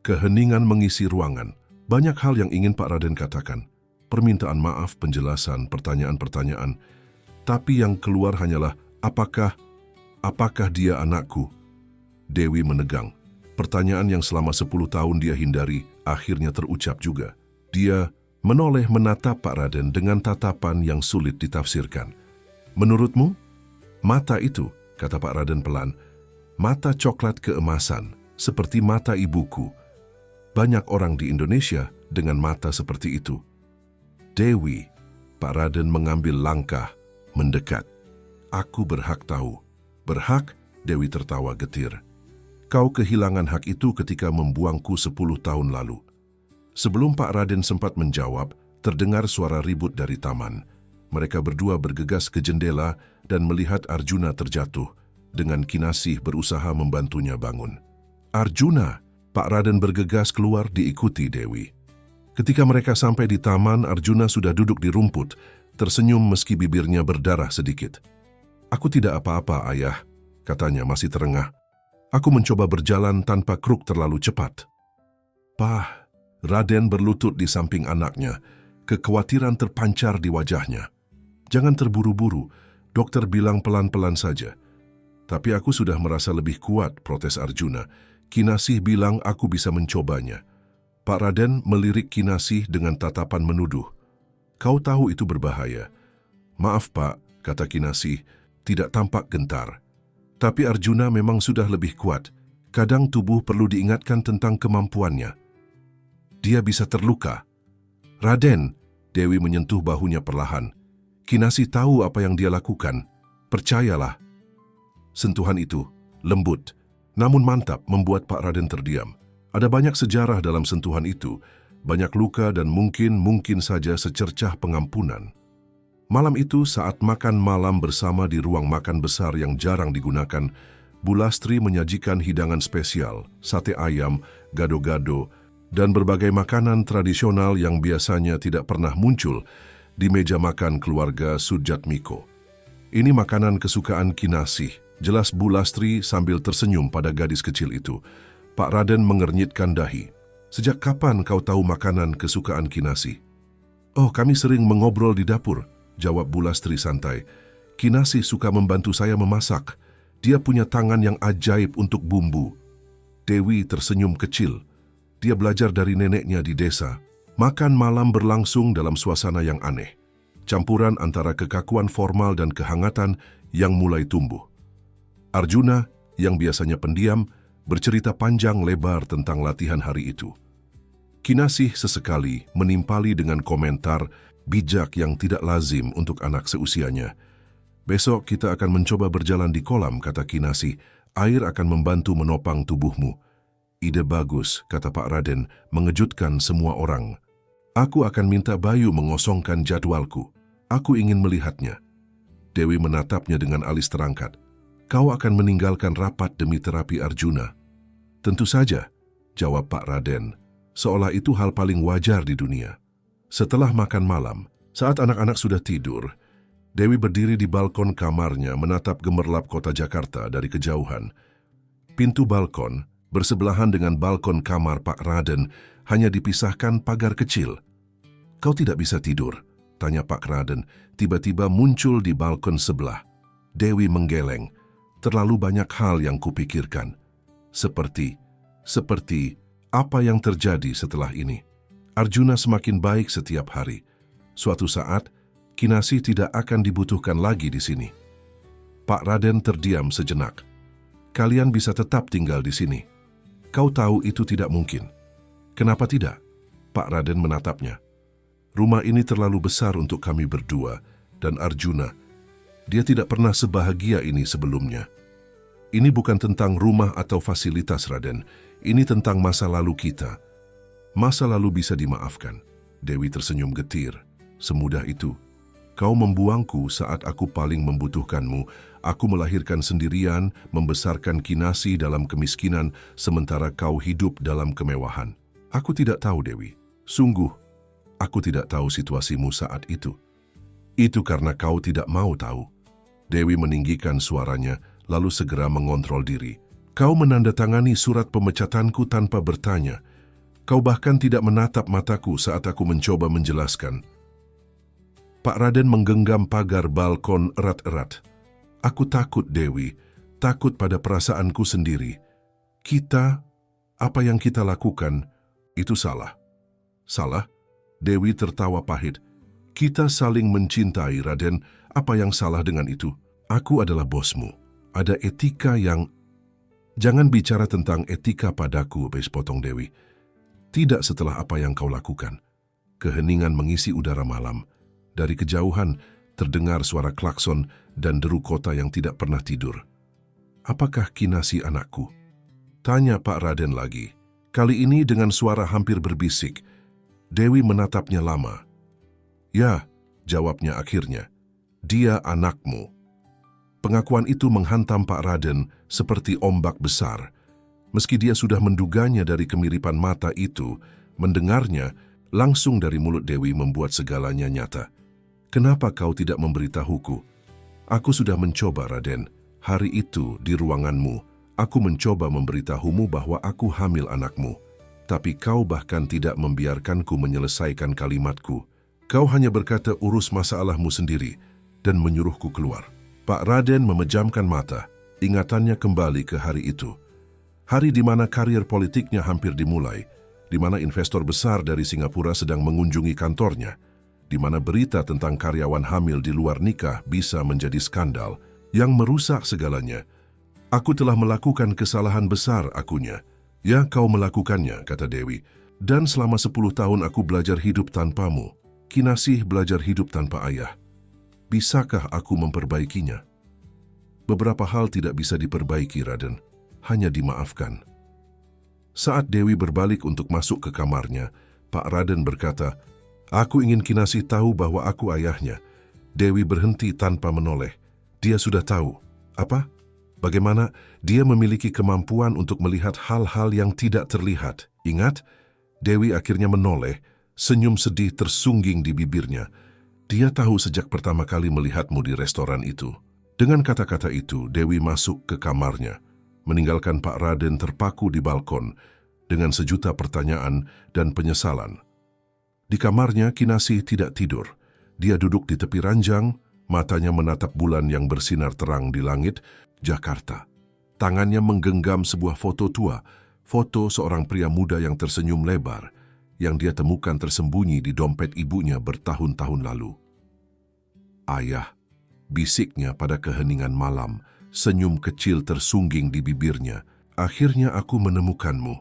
Keheningan mengisi ruangan. Banyak hal yang ingin Pak Raden katakan. Permintaan maaf, penjelasan, pertanyaan-pertanyaan. Tapi yang keluar hanyalah, apakah dia anakku? Dewi menegang. Pertanyaan yang selama 10 tahun dia hindari, akhirnya terucap juga. Dia menoleh menatap Pak Raden dengan tatapan yang sulit ditafsirkan. Menurutmu? Mata itu, kata Pak Raden pelan, mata coklat keemasan, seperti mata ibuku. Banyak orang di Indonesia dengan mata seperti itu. Dewi, Pak Raden mengambil langkah, mendekat. Aku berhak tahu. Berhak? Dewi tertawa getir. Kau kehilangan hak itu ketika membuangku 10 tahun lalu. Sebelum Pak Raden sempat menjawab, terdengar suara ribut dari taman. Mereka berdua bergegas ke jendela dan melihat Arjuna terjatuh, dengan Kinasih berusaha membantunya bangun. Arjuna! Pak Raden bergegas keluar diikuti Dewi. Ketika mereka sampai di taman, Arjuna sudah duduk di rumput, tersenyum meski bibirnya berdarah sedikit. Aku tidak apa-apa, ayah, katanya masih terengah. Aku mencoba berjalan tanpa kruk terlalu cepat. Pah, Raden berlutut di samping anaknya, kekhawatiran terpancar di wajahnya. Jangan terburu-buru, dokter bilang pelan-pelan saja. Tapi aku sudah merasa lebih kuat, protes Arjuna. Kinasih bilang aku bisa mencobanya. Pak Raden melirik Kinasih dengan tatapan menuduh. Kau tahu itu berbahaya. Maaf Pak, kata Kinasih, tidak tampak gentar. Tapi Arjuna memang sudah lebih kuat. Kadang tubuh perlu diingatkan tentang kemampuannya. Dia bisa terluka. Raden, Dewi menyentuh bahunya perlahan. Kinasih tahu apa yang dia lakukan. Percayalah. Sentuhan itu, lembut, namun mantap membuat Pak Raden terdiam. Ada banyak sejarah dalam sentuhan itu, banyak luka dan mungkin saja secercah pengampunan. Malam itu saat makan malam bersama di ruang makan besar yang jarang digunakan, Bu Lastri menyajikan hidangan spesial, sate ayam, gado-gado, dan berbagai makanan tradisional yang biasanya tidak pernah muncul di meja makan keluarga Sudjatmiko. Ini makanan kesukaan Kinasih, jelas Bu Lastri sambil tersenyum pada gadis kecil itu. Pak Raden mengernyitkan dahi. Sejak kapan kau tahu makanan kesukaan Kinasih? Oh, kami sering mengobrol di dapur, jawab Bu Lastri santai. Kinasih suka membantu saya memasak. Dia punya tangan yang ajaib untuk bumbu. Dewi tersenyum kecil. Dia belajar dari neneknya di desa. Makan malam berlangsung dalam suasana yang aneh. Campuran antara kekakuan formal dan kehangatan yang mulai tumbuh. Arjuna, yang biasanya pendiam, bercerita panjang lebar tentang latihan hari itu. Kinasih sesekali menimpali dengan komentar bijak yang tidak lazim untuk anak seusianya. Besok kita akan mencoba berjalan di kolam, kata Kinasih. Air akan membantu menopang tubuhmu. Ide bagus, kata Pak Raden, mengejutkan semua orang. Aku akan minta Bayu mengosongkan jadwalku. Aku ingin melihatnya. Dewi menatapnya dengan alis terangkat. Kau akan meninggalkan rapat demi terapi Arjuna. Tentu saja, jawab Pak Raden, seolah itu hal paling wajar di dunia. Setelah makan malam, saat anak-anak sudah tidur, Dewi berdiri di balkon kamarnya menatap gemerlap kota Jakarta dari kejauhan. Pintu balkon bersebelahan dengan balkon kamar Pak Raden hanya dipisahkan pagar kecil. Kau tidak bisa tidur, tanya Pak Raden, tiba-tiba muncul di balkon sebelah. Dewi menggeleng, terlalu banyak hal yang kupikirkan. Seperti apa yang terjadi setelah ini. Arjuna semakin baik setiap hari. Suatu saat, Kinasih tidak akan dibutuhkan lagi di sini. Pak Raden terdiam sejenak. Kalian bisa tetap tinggal di sini. Kau tahu itu tidak mungkin. Kenapa tidak? Pak Raden menatapnya. Rumah ini terlalu besar untuk kami berdua dan Arjuna. Dia tidak pernah sebahagia ini sebelumnya. Ini bukan tentang rumah atau fasilitas, Raden. Ini tentang masa lalu kita. Masa lalu bisa dimaafkan. Dewi tersenyum getir. Semudah itu. Kau membuangku saat aku paling membutuhkanmu. Aku melahirkan sendirian, membesarkan Kinasih dalam kemiskinan, sementara kau hidup dalam kemewahan. Aku tidak tahu, Dewi. Sungguh, aku tidak tahu situasimu saat itu. Itu karena kau tidak mau tahu. Dewi meninggikan suaranya, lalu segera mengontrol diri. Kau menandatangani surat pemecatanku tanpa bertanya. Kau bahkan tidak menatap mataku saat aku mencoba menjelaskan. Pak Raden menggenggam pagar balkon erat-erat. Aku takut, Dewi. Takut pada perasaanku sendiri. Apa yang kita lakukan, itu salah. Salah? Dewi tertawa pahit. Kita saling mencintai, Raden. Apa yang salah dengan itu? Aku adalah bosmu. Ada etika yang... Jangan bicara tentang etika padaku, potong Dewi. Tidak setelah apa yang kau lakukan. Keheningan mengisi udara malam. Dari kejauhan, terdengar suara klakson dan deru kota yang tidak pernah tidur. Apakah Kinasih anakku? Tanya Pak Raden lagi. Kali ini dengan suara hampir berbisik. Dewi menatapnya lama. Ya, jawabnya akhirnya. Dia anakmu. Pengakuan itu menghantam Pak Raden seperti ombak besar. Meski dia sudah menduganya dari kemiripan mata itu, mendengarnya langsung dari mulut Dewi membuat segalanya nyata. Kenapa kau tidak memberitahuku? Aku sudah mencoba, Raden. Hari itu di ruanganmu, aku mencoba memberitahumu bahwa aku hamil anakmu. Tapi kau bahkan tidak membiarkanku menyelesaikan kalimatku. Kau hanya berkata urus masalahmu sendiri dan menyuruhku keluar. Pak Raden memejamkan mata, ingatannya kembali ke hari itu. Hari di mana karir politiknya hampir dimulai, di mana investor besar dari Singapura sedang mengunjungi kantornya, di mana berita tentang karyawan hamil di luar nikah bisa menjadi skandal yang merusak segalanya. Aku telah melakukan kesalahan besar akunya. Ya, kau melakukannya, kata Dewi. Dan selama 10 tahun aku belajar hidup tanpamu. Kinasih belajar hidup tanpa ayah. Bisakah aku memperbaikinya? Beberapa hal tidak bisa diperbaiki, Raden. Hanya dimaafkan. Saat Dewi berbalik untuk masuk ke kamarnya, Pak Raden berkata, Aku ingin Kinasih tahu bahwa aku ayahnya. Dewi berhenti tanpa menoleh. Dia sudah tahu. Apa? Bagaimana? Dia memiliki kemampuan untuk melihat hal-hal yang tidak terlihat. Ingat? Dewi akhirnya menoleh, senyum sedih tersungging di bibirnya. Dia tahu sejak pertama kali melihatmu di restoran itu. Dengan kata-kata itu, Dewi masuk ke kamarnya, meninggalkan Pak Raden terpaku di balkon dengan sejuta pertanyaan dan penyesalan. Di kamarnya, Kinasih tidak tidur. Dia duduk di tepi ranjang, matanya menatap bulan yang bersinar terang di langit, Jakarta. Tangannya menggenggam sebuah foto tua, foto seorang pria muda yang tersenyum lebar, yang dia temukan tersembunyi di dompet ibunya bertahun-tahun lalu. Ayah, bisiknya pada keheningan malam, senyum kecil tersungging di bibirnya. Akhirnya aku menemukanmu.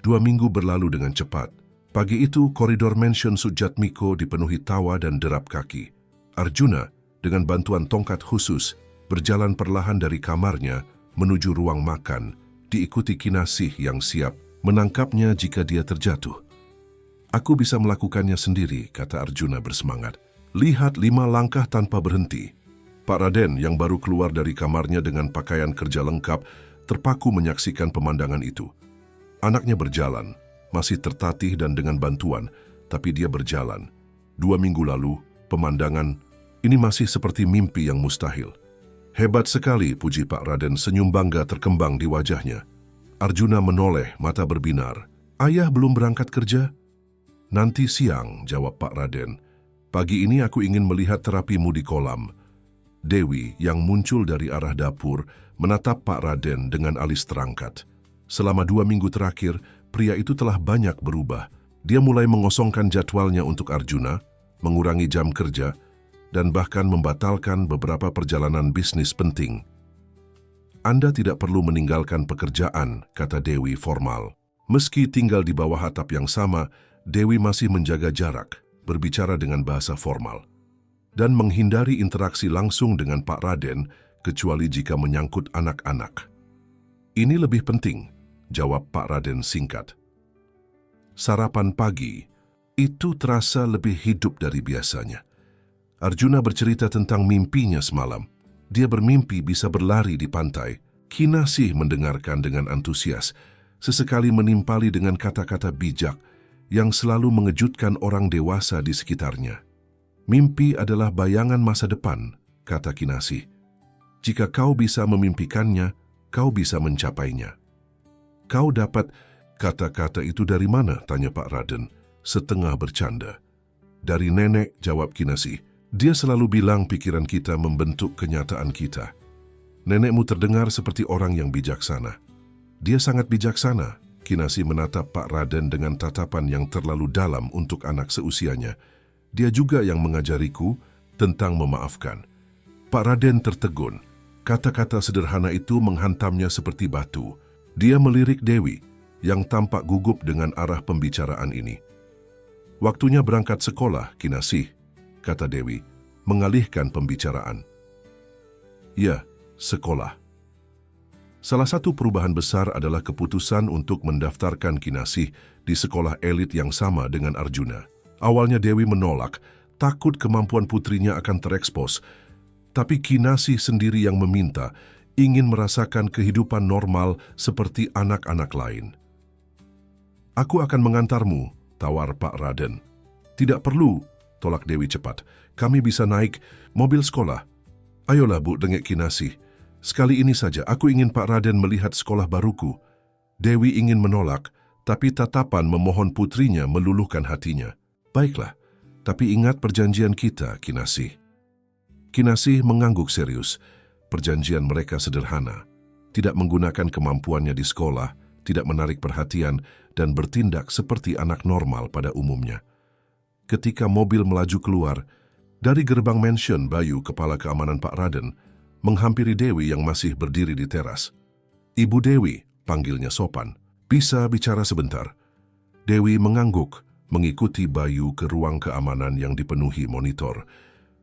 2 minggu berlalu dengan cepat. Pagi itu, koridor mansion Sujatmiko dipenuhi tawa dan derap kaki. Arjuna, dengan bantuan tongkat khusus, berjalan perlahan dari kamarnya menuju ruang makan, diikuti Kinasih yang siap menangkapnya jika dia terjatuh. Aku bisa melakukannya sendiri, kata Arjuna bersemangat. Lihat 5 langkah tanpa berhenti. Pak Raden yang baru keluar dari kamarnya dengan pakaian kerja lengkap terpaku menyaksikan pemandangan itu. Anaknya berjalan, masih tertatih dan dengan bantuan, tapi dia berjalan. 2 minggu lalu, pemandangan ini masih seperti mimpi yang mustahil. Hebat sekali, puji Pak Raden, senyum bangga terkembang di wajahnya. Arjuna menoleh, mata berbinar. Ayah belum berangkat kerja? Nanti siang, jawab Pak Raden. Pagi ini aku ingin melihat terapimu di kolam. Dewi yang muncul dari arah dapur menatap Pak Raden dengan alis terangkat. Selama 2 minggu terakhir, pria itu telah banyak berubah. Dia mulai mengosongkan jadwalnya untuk Arjuna, mengurangi jam kerja, dan bahkan membatalkan beberapa perjalanan bisnis penting. Anda tidak perlu meninggalkan pekerjaan, kata Dewi formal. Meski tinggal di bawah atap yang sama, Dewi masih menjaga jarak, berbicara dengan bahasa formal, dan menghindari interaksi langsung dengan Pak Raden, kecuali jika menyangkut anak-anak. Ini lebih penting, jawab Pak Raden singkat. Sarapan pagi, itu terasa lebih hidup dari biasanya. Arjuna bercerita tentang mimpinya semalam. Dia bermimpi bisa berlari di pantai. Kinasih mendengarkan dengan antusias, sesekali menimpali dengan kata-kata bijak yang selalu mengejutkan orang dewasa di sekitarnya. Mimpi adalah bayangan masa depan, kata Kinasih. Jika kau bisa memimpikannya, kau bisa mencapainya. Kau dapat kata-kata itu dari mana? Tanya Pak Raden, setengah bercanda. Dari nenek, jawab Kinasih. Dia selalu bilang pikiran kita membentuk kenyataan kita. Nenekmu terdengar seperti orang yang bijaksana. Dia sangat bijaksana. Kinasih menatap Pak Raden dengan tatapan yang terlalu dalam untuk anak seusianya. Dia juga yang mengajariku tentang memaafkan. Pak Raden tertegun. Kata-kata sederhana itu menghantamnya seperti batu. Dia melirik Dewi, yang tampak gugup dengan arah pembicaraan ini. Waktunya berangkat sekolah, Kinasih, kata Dewi, mengalihkan pembicaraan. Ya, sekolah. Salah satu perubahan besar adalah keputusan untuk mendaftarkan Kinasih di sekolah elit yang sama dengan Arjuna. Awalnya Dewi menolak, takut kemampuan putrinya akan terekspos, tapi Kinasih sendiri yang meminta, ingin merasakan kehidupan normal seperti anak-anak lain. Aku akan mengantarmu, tawar Pak Raden. Tidak perlu, tolak Dewi cepat. Kami bisa naik mobil sekolah. Ayolah Bu, dengek Kinasih. Sekali ini saja, aku ingin Pak Raden melihat sekolah baruku. Dewi ingin menolak, tapi tatapan memohon putrinya meluluhkan hatinya. Baiklah, tapi ingat perjanjian kita, Kinasih. Kinasih mengangguk serius. Perjanjian mereka sederhana. Tidak menggunakan kemampuannya di sekolah, tidak menarik perhatian, dan bertindak seperti anak normal pada umumnya. Ketika mobil melaju keluar, dari gerbang mansion Bayu, kepala keamanan Pak Raden, menghampiri Dewi yang masih berdiri di teras. Ibu Dewi, panggilnya sopan, bisa bicara sebentar. Dewi mengangguk, mengikuti Bayu ke ruang keamanan yang dipenuhi monitor.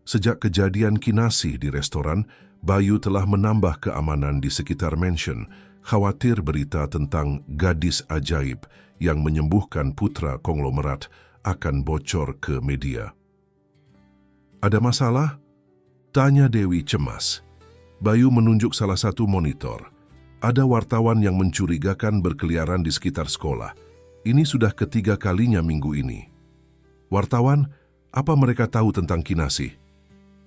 Sejak kejadian Kinasih di restoran, Bayu telah menambah keamanan di sekitar mansion, khawatir berita tentang gadis ajaib yang menyembuhkan putra konglomerat akan bocor ke media. Ada masalah? Tanya Dewi cemas. Bayu menunjuk salah satu monitor. Ada wartawan yang mencurigakan berkeliaran di sekitar sekolah. Ini sudah ketiga kalinya minggu ini. Wartawan, apa mereka tahu tentang Kinasih?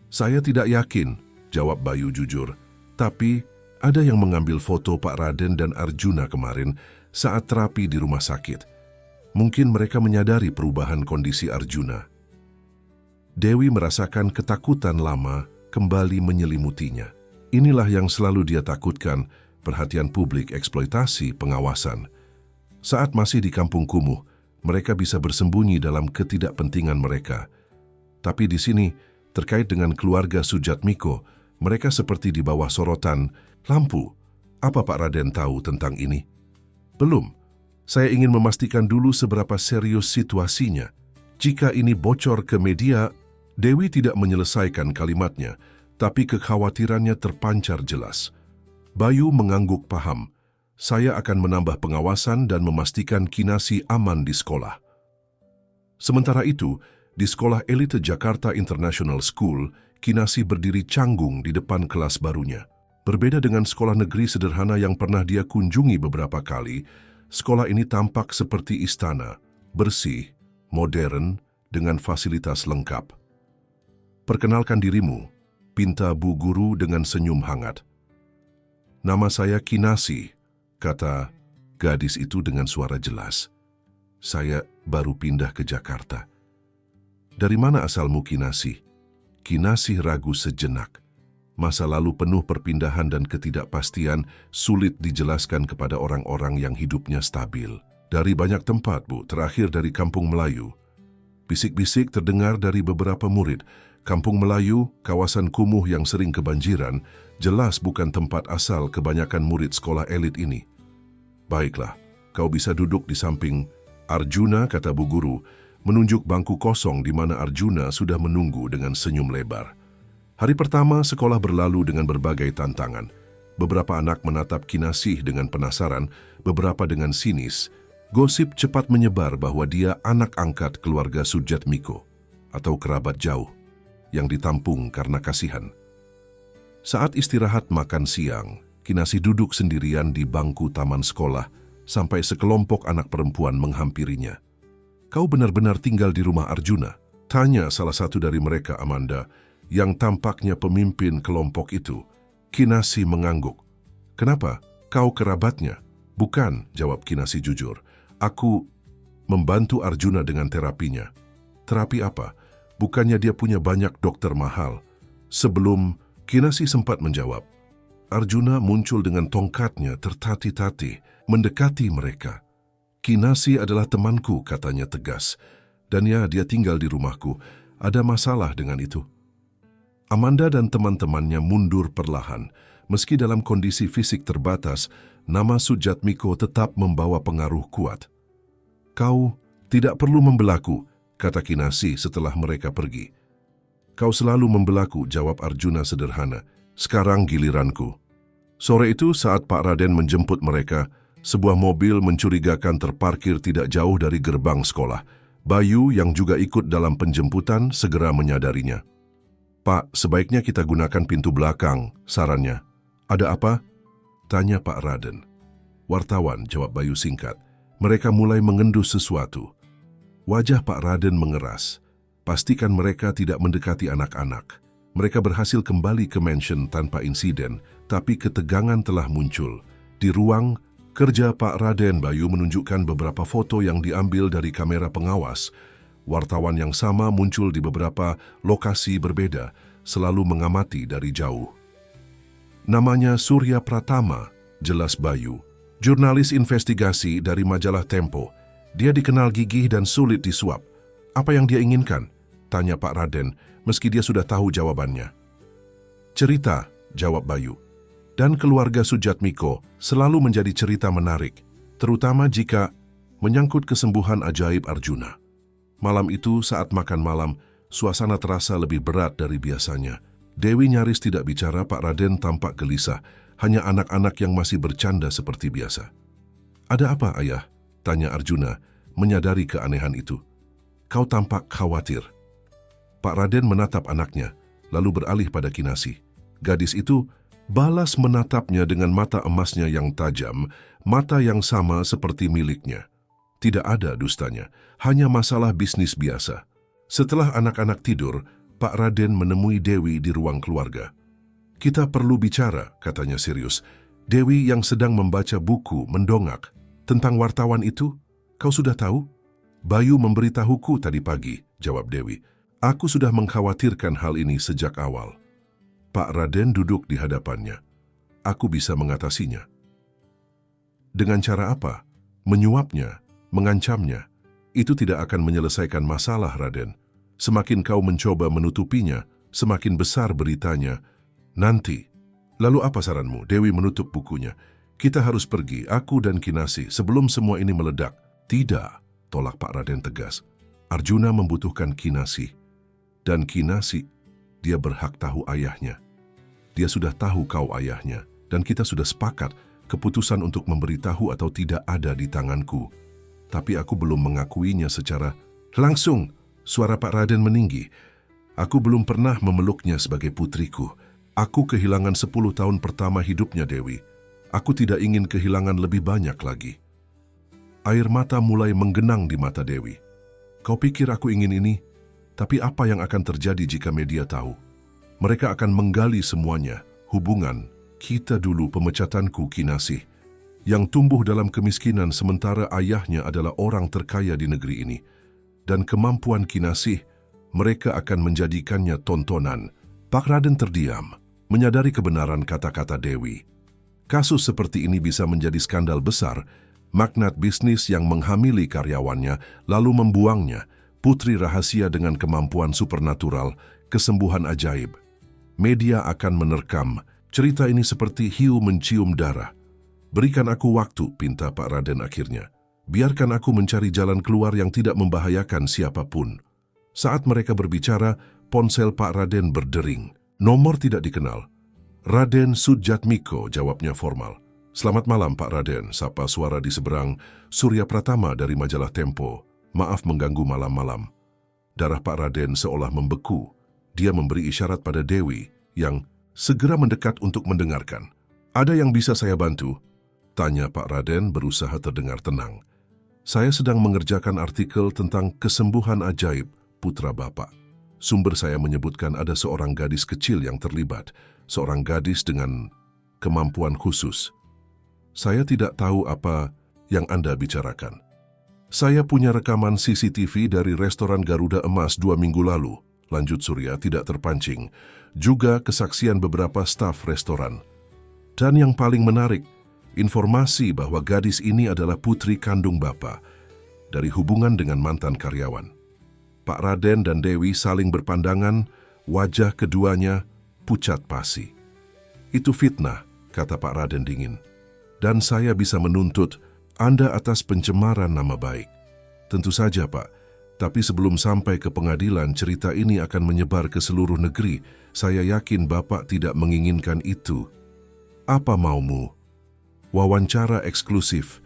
Saya tidak yakin, jawab Bayu jujur. Tapi ada yang mengambil foto Pak Raden dan Arjuna kemarin saat terapi di rumah sakit. Mungkin mereka menyadari perubahan kondisi Arjuna. Dewi merasakan ketakutan lama kembali menyelimutinya. Inilah yang selalu dia takutkan, perhatian publik, eksploitasi, pengawasan. Saat masih di kampung kumuh, mereka bisa bersembunyi dalam ketidakpentingan mereka. Tapi di sini, terkait dengan keluarga Sujatmiko, mereka seperti di bawah sorotan lampu. Apa Pak Raden tahu tentang ini? Belum. Saya ingin memastikan dulu seberapa serius situasinya. Jika ini bocor ke media, Dewi tidak menyelesaikan kalimatnya, tapi kekhawatirannya terpancar jelas. Bayu mengangguk paham. Saya akan menambah pengawasan dan memastikan Kinasih aman di sekolah. Sementara itu, Di sekolah elite Jakarta International School, Kinasih berdiri canggung di depan kelas barunya. Berbeda dengan sekolah negeri sederhana yang pernah dia kunjungi beberapa kali, sekolah ini tampak seperti istana, bersih, modern, dengan fasilitas lengkap. "Perkenalkan dirimu," pinta Bu Guru dengan senyum hangat. "Nama saya Kinasih," kata gadis itu dengan suara jelas. "Saya baru pindah ke Jakarta." "Dari mana asalmu, Kinasih?" Kinasih ragu sejenak. Masa lalu penuh perpindahan dan ketidakpastian sulit dijelaskan kepada orang-orang yang hidupnya stabil. "Dari banyak tempat, Bu, terakhir dari Kampung Melayu." Bisik-bisik terdengar dari beberapa murid. Kampung Melayu, kawasan kumuh yang sering kebanjiran, jelas bukan tempat asal kebanyakan murid sekolah elit ini. "Baiklah, kau bisa duduk di samping Arjuna," kata Bu Guru, menunjuk bangku kosong di mana Arjuna sudah menunggu dengan senyum lebar. Hari pertama sekolah berlalu dengan berbagai tantangan. Beberapa anak menatap Kinasih dengan penasaran, beberapa dengan sinis. Gosip cepat menyebar bahwa dia anak angkat keluarga Sudjatmiko atau kerabat jauh yang ditampung karena kasihan. Saat istirahat makan siang, Kinasih duduk sendirian di bangku taman sekolah sampai sekelompok anak perempuan menghampirinya. "Kau benar-benar tinggal di rumah Arjuna?" tanya salah satu dari mereka, Amanda, yang tampaknya pemimpin kelompok itu. Kinasih mengangguk. "Kenapa? Kau kerabatnya?" "Bukan," jawab Kinasih jujur. "Aku membantu Arjuna dengan terapinya." "Terapi apa? Bukannya dia punya banyak dokter mahal?" Sebelum Kinasih sempat menjawab, Arjuna muncul dengan tongkatnya tertatih-tatih, mendekati mereka. "Kinasih adalah temanku," katanya tegas. "Dan ya, dia tinggal di rumahku. Ada masalah dengan itu." Amanda dan teman-temannya mundur perlahan. Meski dalam kondisi fisik terbatas, nama Sudjatmiko tetap membawa pengaruh kuat. "Kau tidak perlu membelaku," kata Kinasih setelah mereka pergi. "Kau selalu membelaku," jawab Arjuna sederhana. "Sekarang giliranku." Sore itu saat Pak Raden menjemput mereka, sebuah mobil mencurigakan terparkir tidak jauh dari gerbang sekolah. Bayu yang juga ikut dalam penjemputan segera menyadarinya. "Pak, sebaiknya kita gunakan pintu belakang," sarannya. "Ada apa?" tanya Pak Raden. "Wartawan," jawab Bayu singkat. Mereka mulai mengendus sesuatu. Wajah Pak Raden mengeras. Pastikan mereka tidak mendekati anak-anak. Mereka berhasil kembali ke mansion tanpa insiden, tapi ketegangan telah muncul. Di ruang kerja Pak Raden, Bayu menunjukkan beberapa foto yang diambil dari kamera pengawas. Wartawan yang sama muncul di beberapa lokasi berbeda, selalu mengamati dari jauh. "Namanya Surya Pratama," jelas Bayu. "Jurnalis investigasi dari majalah Tempo. Dia dikenal gigih dan sulit disuap." "Apa yang dia inginkan?" tanya Pak Raden, meski dia sudah tahu jawabannya. "Cerita," jawab Bayu. "Dan keluarga Sudjatmiko selalu menjadi cerita menarik, terutama jika menyangkut kesembuhan ajaib Arjuna." Malam itu saat makan malam, suasana terasa lebih berat dari biasanya. Dewi nyaris tidak bicara, Pak Raden tampak gelisah, hanya anak-anak yang masih bercanda seperti biasa. "Ada apa, Ayah?" tanya Arjuna, menyadari keanehan itu. "Kau tampak khawatir." Pak Raden menatap anaknya, lalu beralih pada Kinasih. Gadis itu balas menatapnya dengan mata emasnya yang tajam, mata yang sama seperti miliknya. Tidak ada dustanya, hanya masalah bisnis biasa. Setelah anak-anak tidur, Pak Raden menemui Dewi di ruang keluarga. "Kita perlu bicara," katanya serius. Dewi yang sedang membaca buku mendongak. "Tentang wartawan itu, kau sudah tahu?" "Bayu memberitahuku tadi pagi," jawab Dewi. "Aku sudah mengkhawatirkan hal ini sejak awal." Pak Raden duduk di hadapannya. "Aku bisa mengatasinya." "Dengan cara apa?" "Menyuapnya, mengancamnya. Itu tidak akan menyelesaikan masalah, Raden. Semakin kau mencoba menutupinya, semakin besar beritanya. Nanti." "Lalu apa saranmu?" Dewi menutup bukunya. "Kita harus pergi, aku dan Kinasih, sebelum semua ini meledak." "Tidak," tolak Pak Raden tegas. "Arjuna membutuhkan Kinasih. Dan Kinasih, dia berhak tahu ayahnya. Dia sudah tahu kau ayahnya, dan kita sudah sepakat keputusan untuk memberitahu atau tidak ada di tanganku. Tapi aku belum mengakuinya secara langsung," Suara Pak Raden meninggi. Aku belum pernah memeluknya sebagai putriku. Aku kehilangan 10 tahun pertama hidupnya, Dewi. Aku tidak ingin kehilangan lebih banyak lagi. Air mata mulai menggenang di mata Dewi. Kau pikir aku ingin ini? Tapi apa yang akan terjadi jika media tahu? Mereka akan menggali semuanya, hubungan, kita dulu pemecatanku Kinasih, yang tumbuh dalam kemiskinan sementara ayahnya adalah orang terkaya di negeri ini. Dan kemampuan Kinasih, mereka akan menjadikannya tontonan. Pak Raden terdiam, menyadari kebenaran kata-kata Dewi. Kasus seperti ini bisa menjadi skandal besar. Magnat bisnis yang menghamili karyawannya lalu membuangnya, putri rahasia dengan kemampuan supernatural, kesembuhan ajaib. Media akan menerkam cerita ini seperti hiu mencium darah. Berikan aku waktu, pinta Pak Raden akhirnya. Biarkan aku mencari jalan keluar yang tidak membahayakan siapapun. Saat mereka berbicara, ponsel Pak Raden berdering. Nomor tidak dikenal. Raden Sudjatmiko, jawabnya formal. Selamat malam Pak Raden, sapa suara di seberang. Surya Pratama dari majalah Tempo. Maaf mengganggu malam-malam. Darah Pak Raden seolah membeku. Dia memberi isyarat pada Dewi yang segera mendekat untuk mendengarkan. Ada yang bisa saya bantu? Tanya Pak Raden berusaha terdengar tenang. Saya sedang mengerjakan artikel tentang kesembuhan ajaib putra Bapak. Sumber saya menyebutkan ada seorang gadis kecil yang terlibat, seorang gadis dengan kemampuan khusus. Saya tidak tahu apa yang Anda bicarakan. Saya punya rekaman CCTV dari restoran Garuda Emas 2 minggu lalu, lanjut Surya tidak terpancing, juga kesaksian beberapa staf restoran. Dan yang paling menarik, informasi bahwa gadis ini adalah putri kandung Bapak dari hubungan dengan mantan karyawan. Pak Raden dan Dewi saling berpandangan, wajah keduanya pucat pasi. Itu fitnah, kata Pak Raden dingin. Dan saya bisa menuntut Anda atas pencemaran nama baik. Tentu saja, Pak. Tapi sebelum sampai ke pengadilan, cerita ini akan menyebar ke seluruh negeri. Saya yakin Bapak tidak menginginkan itu. Apa maumu? Wawancara eksklusif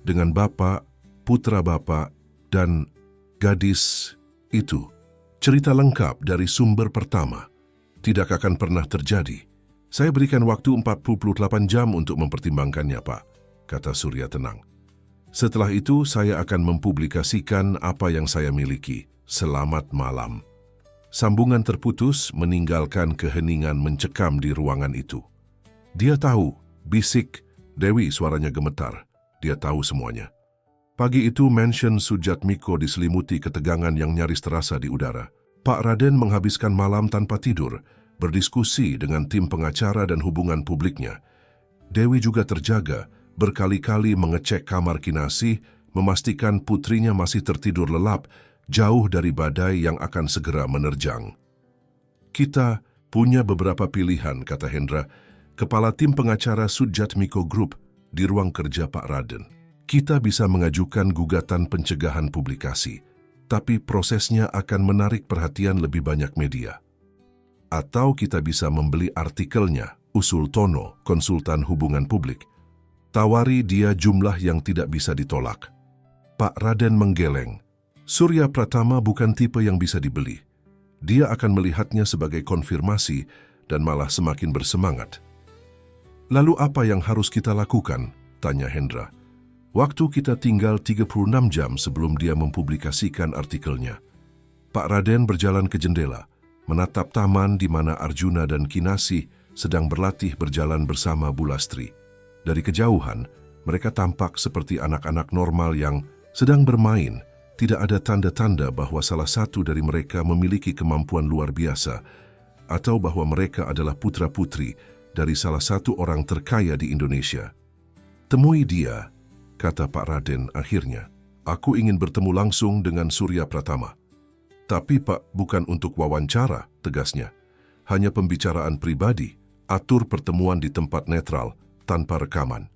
dengan Bapak, putra Bapak, dan gadis itu. Cerita lengkap dari sumber pertama. Tidak akan pernah terjadi. Saya berikan waktu 48 jam untuk mempertimbangkannya, Pak, kata Surya tenang. Setelah itu, saya akan mempublikasikan apa yang saya miliki. Selamat malam. Sambungan terputus meninggalkan keheningan mencekam di ruangan itu. Dia tahu, bisik, Dewi suaranya gemetar. Dia tahu semuanya. Pagi itu, mansion Sudjatmiko diselimuti ketegangan yang nyaris terasa di udara. Pak Raden menghabiskan malam tanpa tidur, berdiskusi dengan tim pengacara dan hubungan publiknya. Dewi juga terjaga, berkali-kali mengecek kamar Kinasih, memastikan putrinya masih tertidur lelap, jauh dari badai yang akan segera menerjang. Kita punya beberapa pilihan, kata Hendra, kepala tim pengacara Sudjatmiko Group, di ruang kerja Pak Raden. Kita bisa mengajukan gugatan pencegahan publikasi, tapi prosesnya akan menarik perhatian lebih banyak media. Atau kita bisa membeli artikelnya, usul Tono, konsultan hubungan publik. Tawari dia jumlah yang tidak bisa ditolak. Pak Raden menggeleng. Surya Pratama bukan tipe yang bisa dibeli. Dia akan melihatnya sebagai konfirmasi dan malah semakin bersemangat. Lalu apa yang harus kita lakukan? Tanya Hendra. Waktu kita tinggal 36 jam sebelum dia mempublikasikan artikelnya. Pak Raden berjalan ke jendela, menatap taman di mana Arjuna dan Kinasih sedang berlatih berjalan bersama Bulastri. Dari kejauhan, mereka tampak seperti anak-anak normal yang sedang bermain. Tidak ada tanda-tanda bahwa salah satu dari mereka memiliki kemampuan luar biasa atau bahwa mereka adalah putra-putri dari salah satu orang terkaya di Indonesia. Temui dia, kata Pak Raden akhirnya. Aku ingin bertemu langsung dengan Surya Pratama. Tapi Pak, bukan untuk wawancara, tegasnya. Hanya pembicaraan pribadi, atur pertemuan di tempat netral, tanpa rekaman.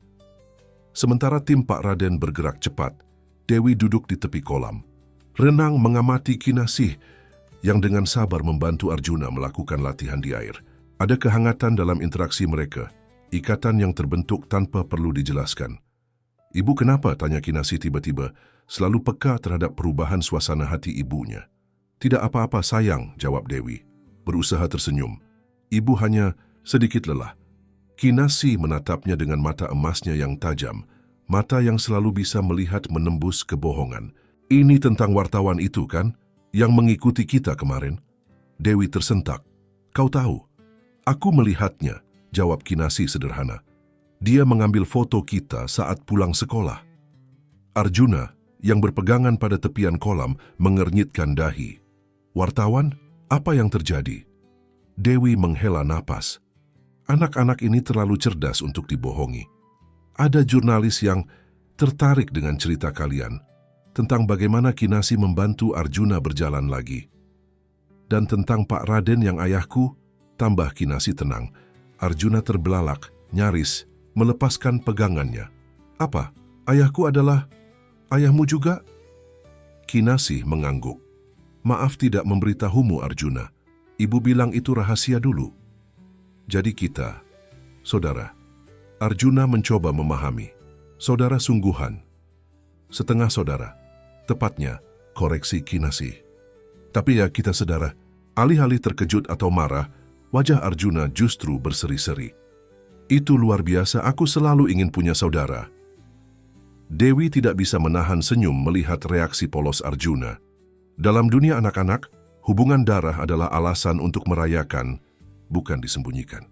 Sementara tim Pak Raden bergerak cepat, Dewi duduk di tepi kolam. Renang mengamati Kinasih, yang dengan sabar membantu Arjuna melakukan latihan di air. Ada kehangatan dalam interaksi mereka, ikatan yang terbentuk tanpa perlu dijelaskan. Ibu kenapa? Tanya Kinasih tiba-tiba, selalu peka terhadap perubahan suasana hati ibunya. Tidak apa-apa sayang, jawab Dewi. Berusaha tersenyum. Ibu hanya sedikit lelah. Kinasih menatapnya dengan mata emasnya yang tajam, mata yang selalu bisa melihat menembus kebohongan. Ini tentang wartawan itu kan, yang mengikuti kita kemarin? Dewi tersentak. Kau tahu? Aku melihatnya, jawab Kinasih sederhana. Dia mengambil foto kita saat pulang sekolah. Arjuna, yang berpegangan pada tepian kolam, mengernyitkan dahi. Wartawan, apa yang terjadi? Dewi menghela napas. Anak-anak ini terlalu cerdas untuk dibohongi. Ada jurnalis yang tertarik dengan cerita kalian tentang bagaimana Kinasih membantu Arjuna berjalan lagi. Dan tentang Pak Raden yang ayahku, tambah Kinasih tenang. Arjuna terbelalak, nyaris, melepaskan pegangannya. Apa? Ayahku adalah ayahmu juga? Kinasih mengangguk. Maaf tidak memberitahumu, Arjuna. Ibu bilang itu rahasia dulu. Jadi kita, saudara. Arjuna mencoba memahami. Saudara sungguhan. Setengah saudara. Tepatnya, koreksi Kinasih. Tapi ya kita saudara. Alih-alih terkejut atau marah, wajah Arjuna justru berseri-seri. Itu luar biasa, aku selalu ingin punya saudara. Dewi tidak bisa menahan senyum melihat reaksi polos Arjuna. Dalam dunia anak-anak, hubungan darah adalah alasan untuk merayakan, bukan disembunyikan.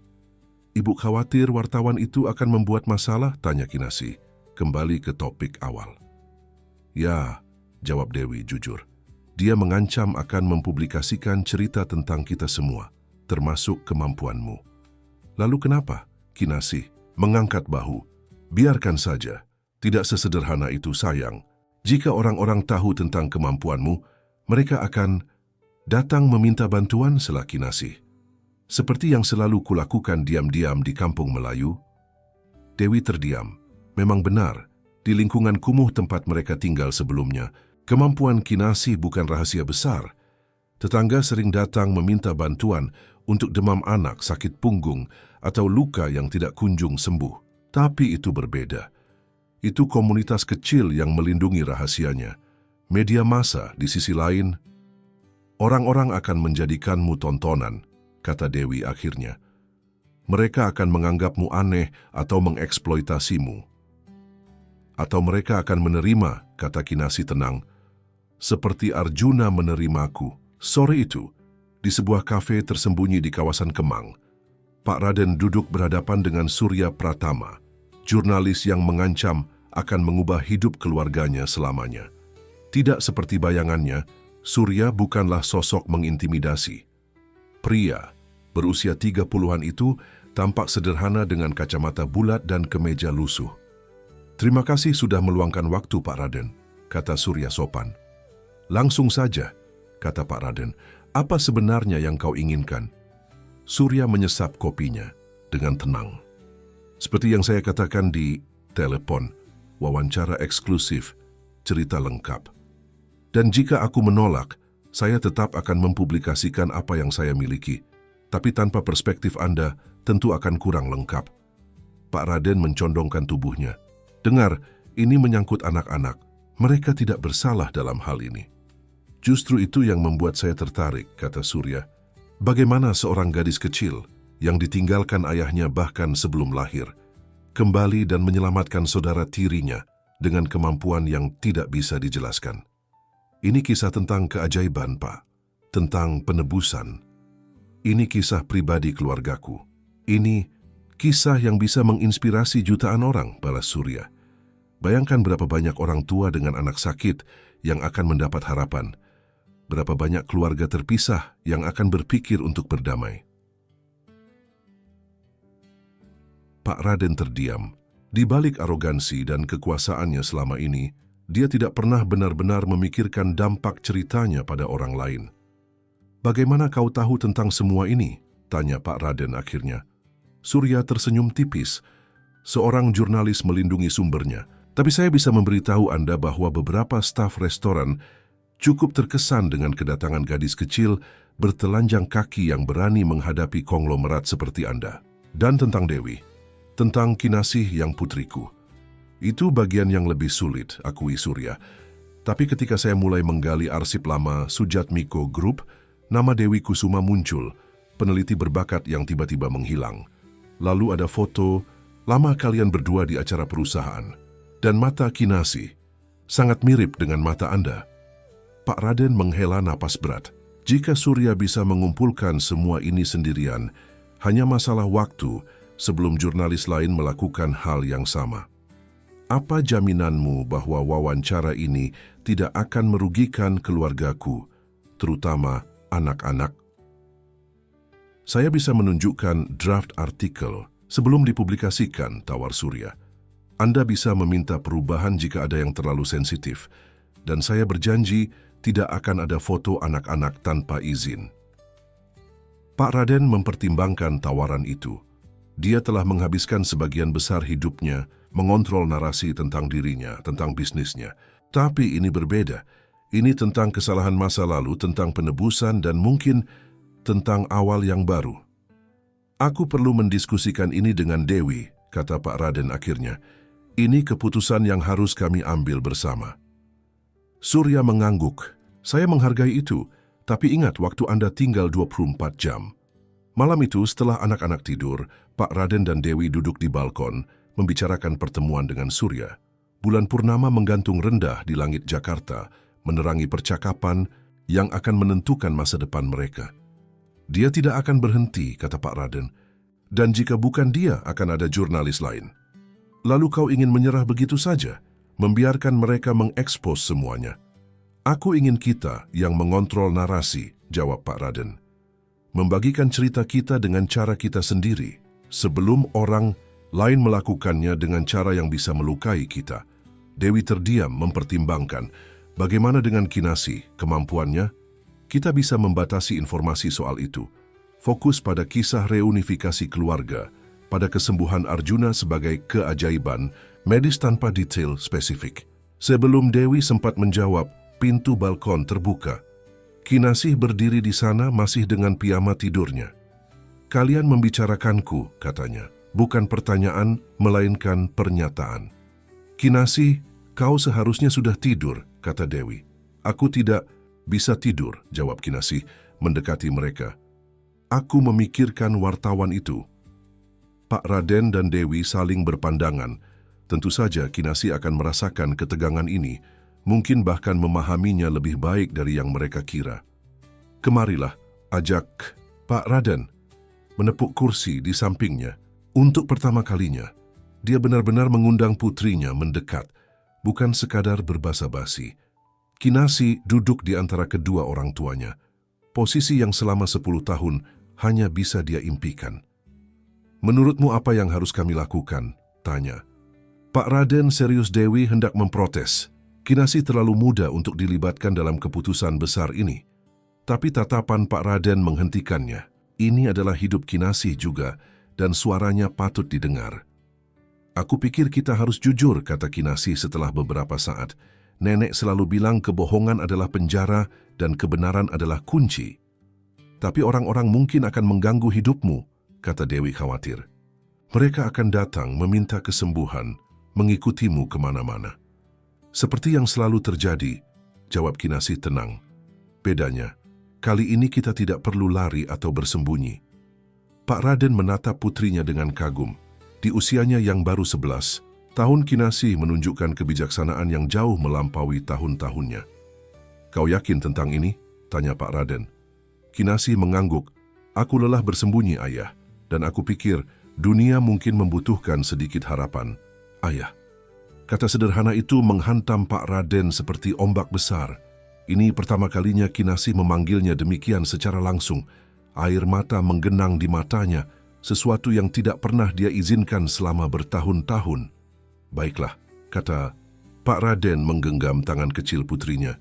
Ibu khawatir wartawan itu akan membuat masalah, tanya Kinasih, kembali ke topik awal. Ya, jawab Dewi jujur. Dia mengancam akan mempublikasikan cerita tentang kita semua, termasuk kemampuanmu. Lalu kenapa? Kinasih mengangkat bahu. Biarkan saja, tidak sesederhana itu sayang. Jika orang-orang tahu tentang kemampuanmu, mereka akan datang meminta bantuan, sela Kinasih. Seperti yang selalu kulakukan diam-diam di kampung Melayu. Dewi terdiam. Memang benar, di lingkungan kumuh tempat mereka tinggal sebelumnya, kemampuan Kinasih bukan rahasia besar. Tetangga sering datang meminta bantuan untuk demam anak, sakit punggung, atau luka yang tidak kunjung sembuh. Tapi itu berbeda. Itu komunitas kecil yang melindungi rahasianya. Media massa di sisi lain, orang-orang akan menjadikanmu tontonan, kata Dewi akhirnya. Mereka akan menganggapmu aneh atau mengeksploitasimu. Atau mereka akan menerima, kata Kinasih tenang, seperti Arjuna menerimaku. Sore itu, di sebuah kafe tersembunyi di kawasan Kemang, Pak Raden duduk berhadapan dengan Surya Pratama, jurnalis yang mengancam akan mengubah hidup keluarganya selamanya. Tidak seperti bayangannya, Surya bukanlah sosok mengintimidasi. Pria berusia 30-an itu tampak sederhana dengan kacamata bulat dan kemeja lusuh. Terima kasih sudah meluangkan waktu, Pak Raden, kata Surya sopan. Langsung saja, kata Pak Raden, apa sebenarnya yang kau inginkan? Surya menyesap kopinya dengan tenang. Seperti yang saya katakan di telepon, wawancara eksklusif, cerita lengkap. Dan jika aku menolak, saya tetap akan mempublikasikan apa yang saya miliki. Tapi tanpa perspektif Anda, tentu akan kurang lengkap. Pak Raden mencondongkan tubuhnya. Dengar, ini menyangkut anak-anak. Mereka tidak bersalah dalam hal ini. Justru itu yang membuat saya tertarik, kata Surya. Bagaimana seorang gadis kecil yang ditinggalkan ayahnya bahkan sebelum lahir, kembali dan menyelamatkan saudara tirinya dengan kemampuan yang tidak bisa dijelaskan. Ini kisah tentang keajaiban, Pak. Tentang penebusan. Ini kisah pribadi keluargaku. Ini kisah yang bisa menginspirasi jutaan orang, balas Surya. Bayangkan berapa banyak orang tua dengan anak sakit yang akan mendapat harapan. Berapa banyak keluarga terpisah yang akan berpikir untuk berdamai. Pak Raden terdiam. Di balik arogansi dan kekuasaannya selama ini, dia tidak pernah benar-benar memikirkan dampak ceritanya pada orang lain. Bagaimana kau tahu tentang semua ini? Tanya Pak Raden akhirnya. Surya tersenyum tipis. Seorang jurnalis melindungi sumbernya. Tapi saya bisa memberitahu Anda bahwa beberapa staf restoran cukup terkesan dengan kedatangan gadis kecil bertelanjang kaki yang berani menghadapi konglomerat seperti Anda. Dan tentang Dewi, tentang Kinasih yang putriku. Itu bagian yang lebih sulit, akui Surya. Tapi ketika saya mulai menggali arsip lama Sujatmiko Group, nama Dewi Kusuma muncul, peneliti berbakat yang tiba-tiba menghilang. Lalu ada foto lama kalian berdua di acara perusahaan. Dan mata Kinasih sangat mirip dengan mata Anda. Pak Raden menghela napas berat. Jika Surya bisa mengumpulkan semua ini sendirian, hanya masalah waktu sebelum jurnalis lain melakukan hal yang sama. Apa jaminanmu bahwa wawancara ini tidak akan merugikan keluargaku, terutama anak-anak? Saya bisa menunjukkan draft artikel sebelum dipublikasikan, tawar Surya. Anda bisa meminta perubahan jika ada yang terlalu sensitif, dan saya berjanji tidak akan ada foto anak-anak tanpa izin. Pak Raden mempertimbangkan tawaran itu. Dia telah menghabiskan sebagian besar hidupnya mengontrol narasi tentang dirinya, tentang bisnisnya. Tapi ini berbeda. Ini tentang kesalahan masa lalu, tentang penebusan, dan mungkin tentang awal yang baru. Aku perlu mendiskusikan ini dengan Dewi, kata Pak Raden akhirnya. Ini keputusan yang harus kami ambil bersama. Surya mengangguk. Saya menghargai itu, tapi ingat waktu Anda tinggal 24 jam. Malam itu setelah anak-anak tidur, Pak Raden dan Dewi duduk di balkon, membicarakan pertemuan dengan Surya. Bulan purnama menggantung rendah di langit Jakarta, menerangi percakapan yang akan menentukan masa depan mereka. Dia tidak akan berhenti, kata Pak Raden. Dan jika bukan dia, akan ada jurnalis lain. Lalu kau ingin menyerah begitu saja, membiarkan mereka mengekspos semuanya. Aku ingin kita yang mengontrol narasi, jawab Pak Raden. Membagikan cerita kita dengan cara kita sendiri, sebelum orang lain melakukannya dengan cara yang bisa melukai kita. Dewi terdiam mempertimbangkan, bagaimana dengan Kinasih, kemampuannya? Kita bisa membatasi informasi soal itu. Fokus pada kisah reunifikasi keluarga, pada kesembuhan Arjuna sebagai keajaiban, medis tanpa detail spesifik. Sebelum Dewi sempat menjawab, pintu balkon terbuka. Kinasih berdiri di sana masih dengan piyama tidurnya. Kalian membicarakanku, katanya. Bukan pertanyaan, melainkan pernyataan. Kinasih, kau seharusnya sudah tidur, kata Dewi. Aku tidak bisa tidur, jawab Kinasih, mendekati mereka. Aku memikirkan wartawan itu. Pak Raden dan Dewi saling berpandangan. Tentu saja Kinasih akan merasakan ketegangan ini, mungkin bahkan memahaminya lebih baik dari yang mereka kira. Kemarilah, ajak Pak Raden, menepuk kursi di sampingnya. Untuk pertama kalinya, dia benar-benar mengundang putrinya mendekat, bukan sekadar berbasa-basi. Kinasih duduk di antara kedua orang tuanya, posisi yang selama 10 tahun hanya bisa dia impikan. Menurutmu apa yang harus kami lakukan? Tanya. Pak Raden serius. Dewi hendak memprotes. Kinasih terlalu muda untuk dilibatkan dalam keputusan besar ini. Tapi tatapan Pak Raden menghentikannya. Ini adalah hidup Kinasih juga, dan suaranya patut didengar. Aku pikir kita harus jujur, kata Kinasih setelah beberapa saat. Nenek selalu bilang kebohongan adalah penjara dan kebenaran adalah kunci. Tapi orang-orang mungkin akan mengganggu hidupmu, kata Dewi khawatir. Mereka akan datang meminta kesembuhan, mengikutimu kemana-mana. Seperti yang selalu terjadi, jawab Kinasih tenang. Bedanya, kali ini kita tidak perlu lari atau bersembunyi. Pak Raden menatap putrinya dengan kagum. Di usianya yang baru 11, tahun Kinasih menunjukkan kebijaksanaan yang jauh melampaui tahun-tahunnya. Kau yakin tentang ini? Tanya Pak Raden. Kinasih mengangguk. Aku lelah bersembunyi, Ayah, dan aku pikir dunia mungkin membutuhkan sedikit harapan. Ayah. Kata sederhana itu menghantam Pak Raden seperti ombak besar. Ini pertama kalinya Kinasih memanggilnya demikian secara langsung. Air mata menggenang di matanya, sesuatu yang tidak pernah dia izinkan selama bertahun-tahun. Baiklah, kata Pak Raden menggenggam tangan kecil putrinya.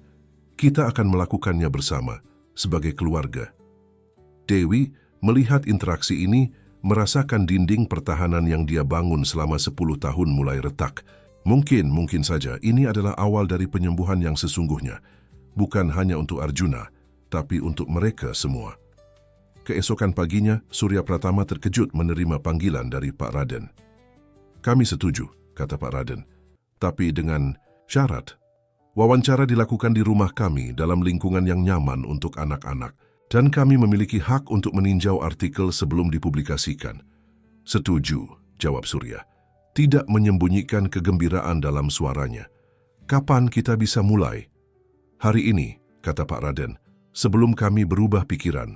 Kita akan melakukannya bersama, sebagai keluarga. Dewi melihat interaksi ini, merasakan dinding pertahanan yang dia bangun selama 10 tahun mulai retak. Mungkin saja ini adalah awal dari penyembuhan yang sesungguhnya. Bukan hanya untuk Arjuna, tapi untuk mereka semua. Keesokan paginya, Surya Pratama terkejut menerima panggilan dari Pak Raden. Kami setuju, kata Pak Raden. Tapi dengan syarat. Wawancara dilakukan di rumah kami dalam lingkungan yang nyaman untuk anak-anak, dan kami memiliki hak untuk meninjau artikel sebelum dipublikasikan. Setuju, jawab Surya. Tidak menyembunyikan kegembiraan dalam suaranya. Kapan kita bisa mulai? Hari ini, kata Pak Raden, sebelum kami berubah pikiran.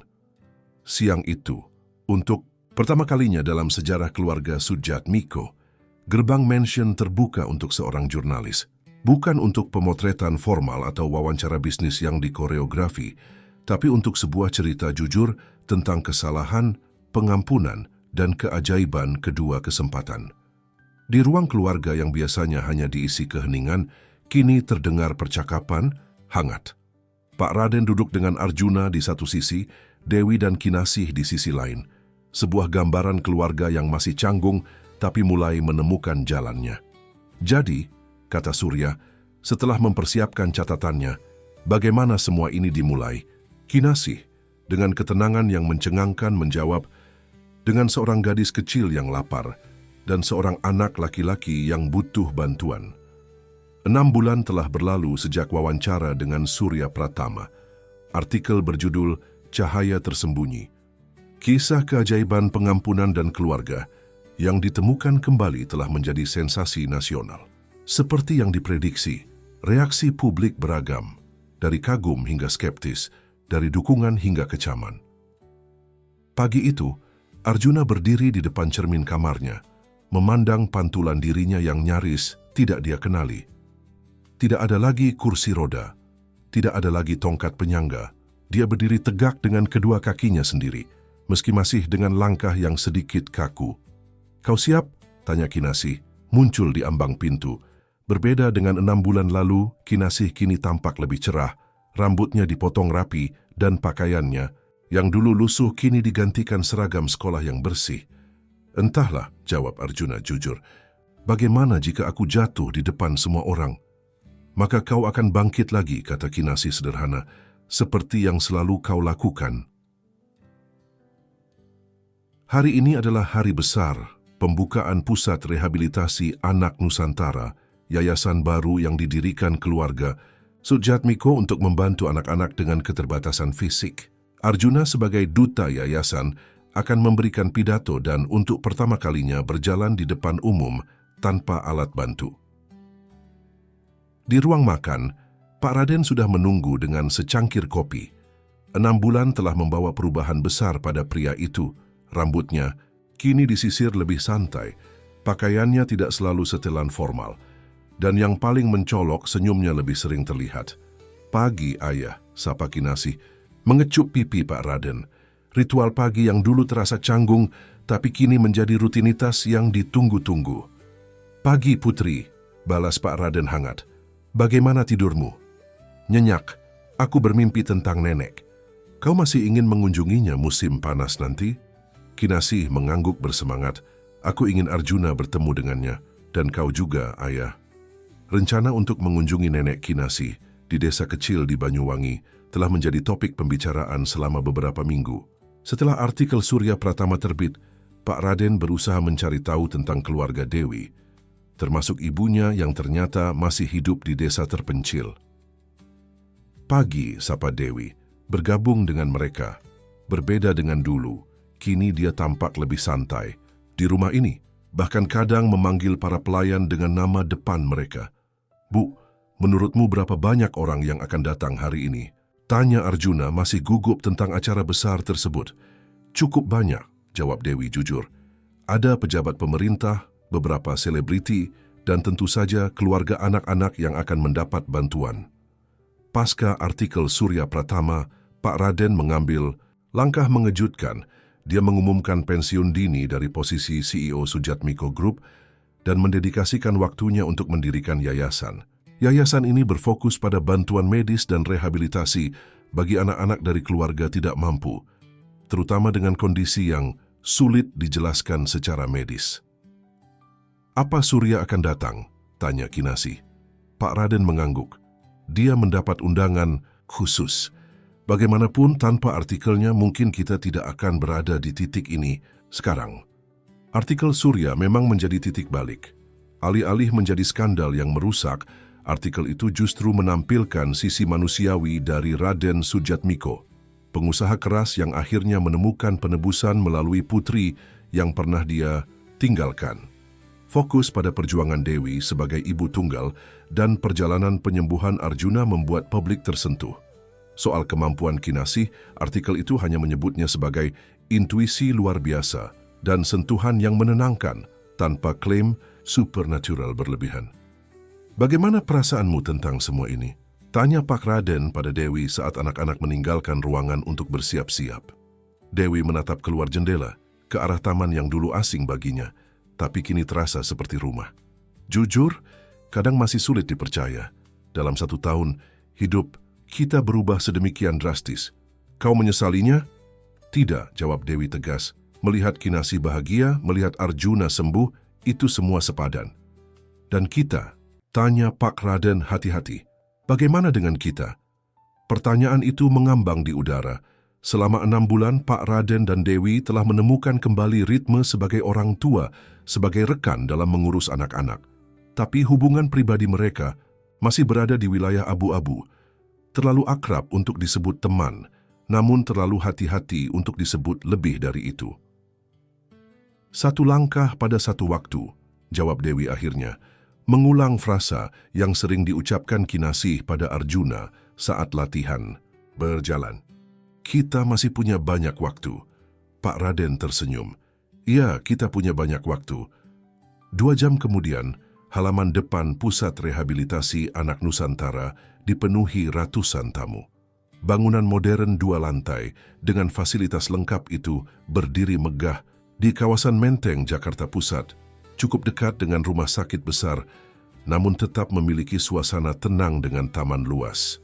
Siang itu, untuk pertama kalinya dalam sejarah keluarga Sudjatmiko, gerbang mansion terbuka untuk seorang jurnalis. Bukan untuk pemotretan formal atau wawancara bisnis yang dikoreografi, tapi untuk sebuah cerita jujur tentang kesalahan, pengampunan, dan keajaiban kedua kesempatan. Di ruang keluarga yang biasanya hanya diisi keheningan, kini terdengar percakapan hangat. Pak Raden duduk dengan Arjuna di satu sisi, Dewi dan Kinasih di sisi lain. Sebuah gambaran keluarga yang masih canggung, tapi mulai menemukan jalannya. Jadi, kata Surya, setelah mempersiapkan catatannya, bagaimana semua ini dimulai? Kinasih, dengan ketenangan yang mencengangkan menjawab, dengan seorang gadis kecil yang lapar dan seorang anak laki-laki yang butuh bantuan. 6 bulan telah berlalu sejak wawancara dengan Surya Pratama. Artikel berjudul Cahaya Tersembunyi. Kisah keajaiban pengampunan dan keluarga yang ditemukan kembali telah menjadi sensasi nasional. Seperti yang diprediksi, reaksi publik beragam, dari kagum hingga skeptis, dari dukungan hingga kecaman. Pagi itu, Arjuna berdiri di depan cermin kamarnya, memandang pantulan dirinya yang nyaris tidak dia kenali. Tidak ada lagi kursi roda, tidak ada lagi tongkat penyangga. Dia berdiri tegak dengan kedua kakinya sendiri, meski masih dengan langkah yang sedikit kaku. "Kau siap?" tanya Kinasih, muncul di ambang pintu. Berbeda dengan 6 bulan lalu, Kinasih kini tampak lebih cerah, rambutnya dipotong rapi dan pakaiannya, yang dulu lusuh kini digantikan seragam sekolah yang bersih. "Entahlah," jawab Arjuna jujur. "Bagaimana jika aku jatuh di depan semua orang?" "Maka kau akan bangkit lagi," kata Kinasih sederhana, "seperti yang selalu kau lakukan." Hari ini adalah hari besar, pembukaan Pusat Rehabilitasi Anak Nusantara, yayasan baru yang didirikan keluarga Sudjatmiko untuk membantu anak-anak dengan keterbatasan fisik. Arjuna sebagai duta yayasan akan memberikan pidato dan untuk pertama kalinya berjalan di depan umum tanpa alat bantu. Di ruang makan, Pak Raden sudah menunggu dengan secangkir kopi. 6 bulan telah membawa perubahan besar pada pria itu. Rambutnya kini disisir lebih santai, pakaiannya tidak selalu setelan formal, dan yang paling mencolok senyumnya lebih sering terlihat. "Pagi, Ayah," sapa Kinasih, mengecup pipi Pak Raden. Ritual pagi yang dulu terasa canggung, tapi kini menjadi rutinitas yang ditunggu-tunggu. "Pagi, Putri," balas Pak Raden hangat. "Bagaimana tidurmu?" "Nyenyak, aku bermimpi tentang nenek." "Kau masih ingin mengunjunginya musim panas nanti?" Kinasih mengangguk bersemangat. "Aku ingin Arjuna bertemu dengannya, dan kau juga, Ayah." Rencana untuk mengunjungi nenek Kinasih di desa kecil di Banyuwangi telah menjadi topik pembicaraan selama beberapa minggu. Setelah artikel Surya Pratama terbit, Pak Raden berusaha mencari tahu tentang keluarga Dewi, termasuk ibunya yang ternyata masih hidup di desa terpencil. "Pagi," sapa Dewi, bergabung dengan mereka. Berbeda dengan dulu, kini dia tampak lebih santai. Di rumah ini, bahkan kadang memanggil para pelayan dengan nama depan mereka. "Bu, menurutmu berapa banyak orang yang akan datang hari ini?" tanya Arjuna masih gugup tentang acara besar tersebut. "Cukup banyak," jawab Dewi jujur. "Ada pejabat pemerintah, beberapa selebriti, dan tentu saja keluarga anak-anak yang akan mendapat bantuan." Pasca artikel Surya Pratama, Pak Raden mengambil langkah mengejutkan. Dia mengumumkan pensiun dini dari posisi CEO Sudjatmiko Group dan mendedikasikan waktunya untuk mendirikan yayasan. Yayasan ini berfokus pada bantuan medis dan rehabilitasi bagi anak-anak dari keluarga tidak mampu, terutama dengan kondisi yang sulit dijelaskan secara medis. "Apa Surya akan datang?" tanya Kinasih. Pak Raden mengangguk. Dia mendapat undangan khusus. Bagaimanapun tanpa artikelnya mungkin kita tidak akan berada di titik ini sekarang. Artikel Surya memang menjadi titik balik. Alih-alih menjadi skandal yang merusak, Artikel itu justru menampilkan sisi manusiawi dari Raden Sujatmiko, pengusaha keras yang akhirnya menemukan penebusan melalui putri yang pernah dia tinggalkan. Fokus pada perjuangan Dewi sebagai ibu tunggal dan perjalanan penyembuhan Arjuna membuat publik tersentuh. Soal kemampuan Kinasih, artikel itu hanya menyebutnya sebagai intuisi luar biasa dan sentuhan yang menenangkan tanpa klaim supernatural berlebihan. Bagaimana perasaanmu tentang semua ini? Tanya Pak Raden pada Dewi saat anak-anak meninggalkan ruangan untuk bersiap-siap. Dewi menatap keluar jendela, ke arah taman yang dulu asing baginya, tapi kini terasa seperti rumah. Jujur, kadang masih sulit dipercaya. Dalam 1 tahun, hidup kita berubah sedemikian drastis. Kau menyesalinya? Tidak, jawab Dewi tegas. Melihat Kinasih bahagia, melihat Arjuna sembuh, itu semua sepadan. Dan kita, tanya Pak Raden hati-hati. Bagaimana dengan kita? Pertanyaan itu mengambang di udara. Selama 6 bulan, Pak Raden dan Dewi telah menemukan kembali ritme sebagai orang tua, sebagai rekan dalam mengurus anak-anak. Tapi hubungan pribadi mereka masih berada di wilayah abu-abu. Terlalu akrab untuk disebut teman, namun terlalu hati-hati untuk disebut lebih dari itu. 1 langkah pada 1 waktu, jawab Dewi akhirnya, mengulang frasa yang sering diucapkan Kinasih pada Arjuna saat latihan berjalan. Kita masih punya banyak waktu. Pak Raden tersenyum. Ya, kita punya banyak waktu. 2 jam kemudian, halaman depan Pusat Rehabilitasi Anak Nusantara dipenuhi ratusan tamu. Bangunan modern 2 lantai dengan fasilitas lengkap itu berdiri megah di kawasan Menteng, Jakarta Pusat, cukup dekat dengan rumah sakit besar, namun tetap memiliki suasana tenang dengan taman luas.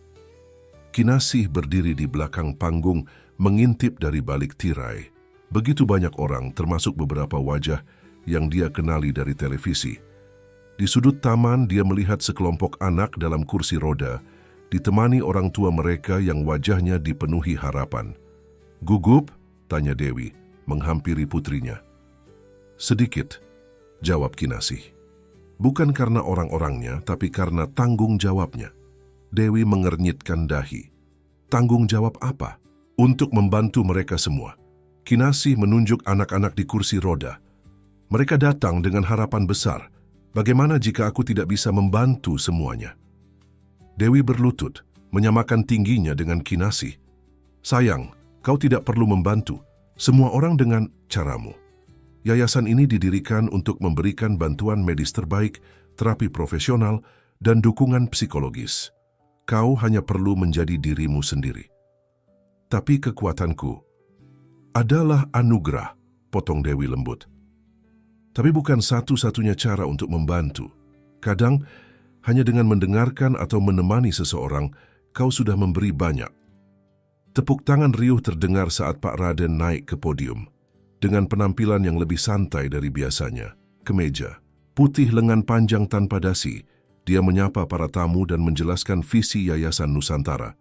Kinasih berdiri di belakang panggung, mengintip dari balik tirai. Begitu banyak orang, termasuk beberapa wajah yang dia kenali dari televisi. Di sudut taman, dia melihat sekelompok anak dalam kursi roda, ditemani orang tua mereka yang wajahnya dipenuhi harapan. "Gugup?" tanya Dewi, menghampiri putrinya. "Sedikit," jawab Kinasih. Bukan karena orang-orangnya, tapi karena tanggung jawabnya. Dewi mengernyitkan dahi. Tanggung jawab apa? Untuk membantu mereka semua. Kinasih menunjuk anak-anak di kursi roda. Mereka datang dengan harapan besar. Bagaimana jika aku tidak bisa membantu semuanya? Dewi berlutut, menyamakan tingginya dengan Kinasih. "Sayang, kau tidak perlu membantu. Semua orang dengan caramu. Yayasan ini didirikan untuk memberikan bantuan medis terbaik, terapi profesional, dan dukungan psikologis. Kau hanya perlu menjadi dirimu sendiri." "Tapi kekuatanku adalah anugerah," potong Dewi lembut. "Tapi bukan satu-satunya cara untuk membantu. Kadang, hanya dengan mendengarkan atau menemani seseorang, kau sudah memberi banyak." Tepuk tangan riuh terdengar saat Pak Raden naik ke podium. Dengan penampilan yang lebih santai dari biasanya, kemeja putih lengan panjang tanpa dasi, dia menyapa para tamu dan menjelaskan visi Yayasan Nusantara.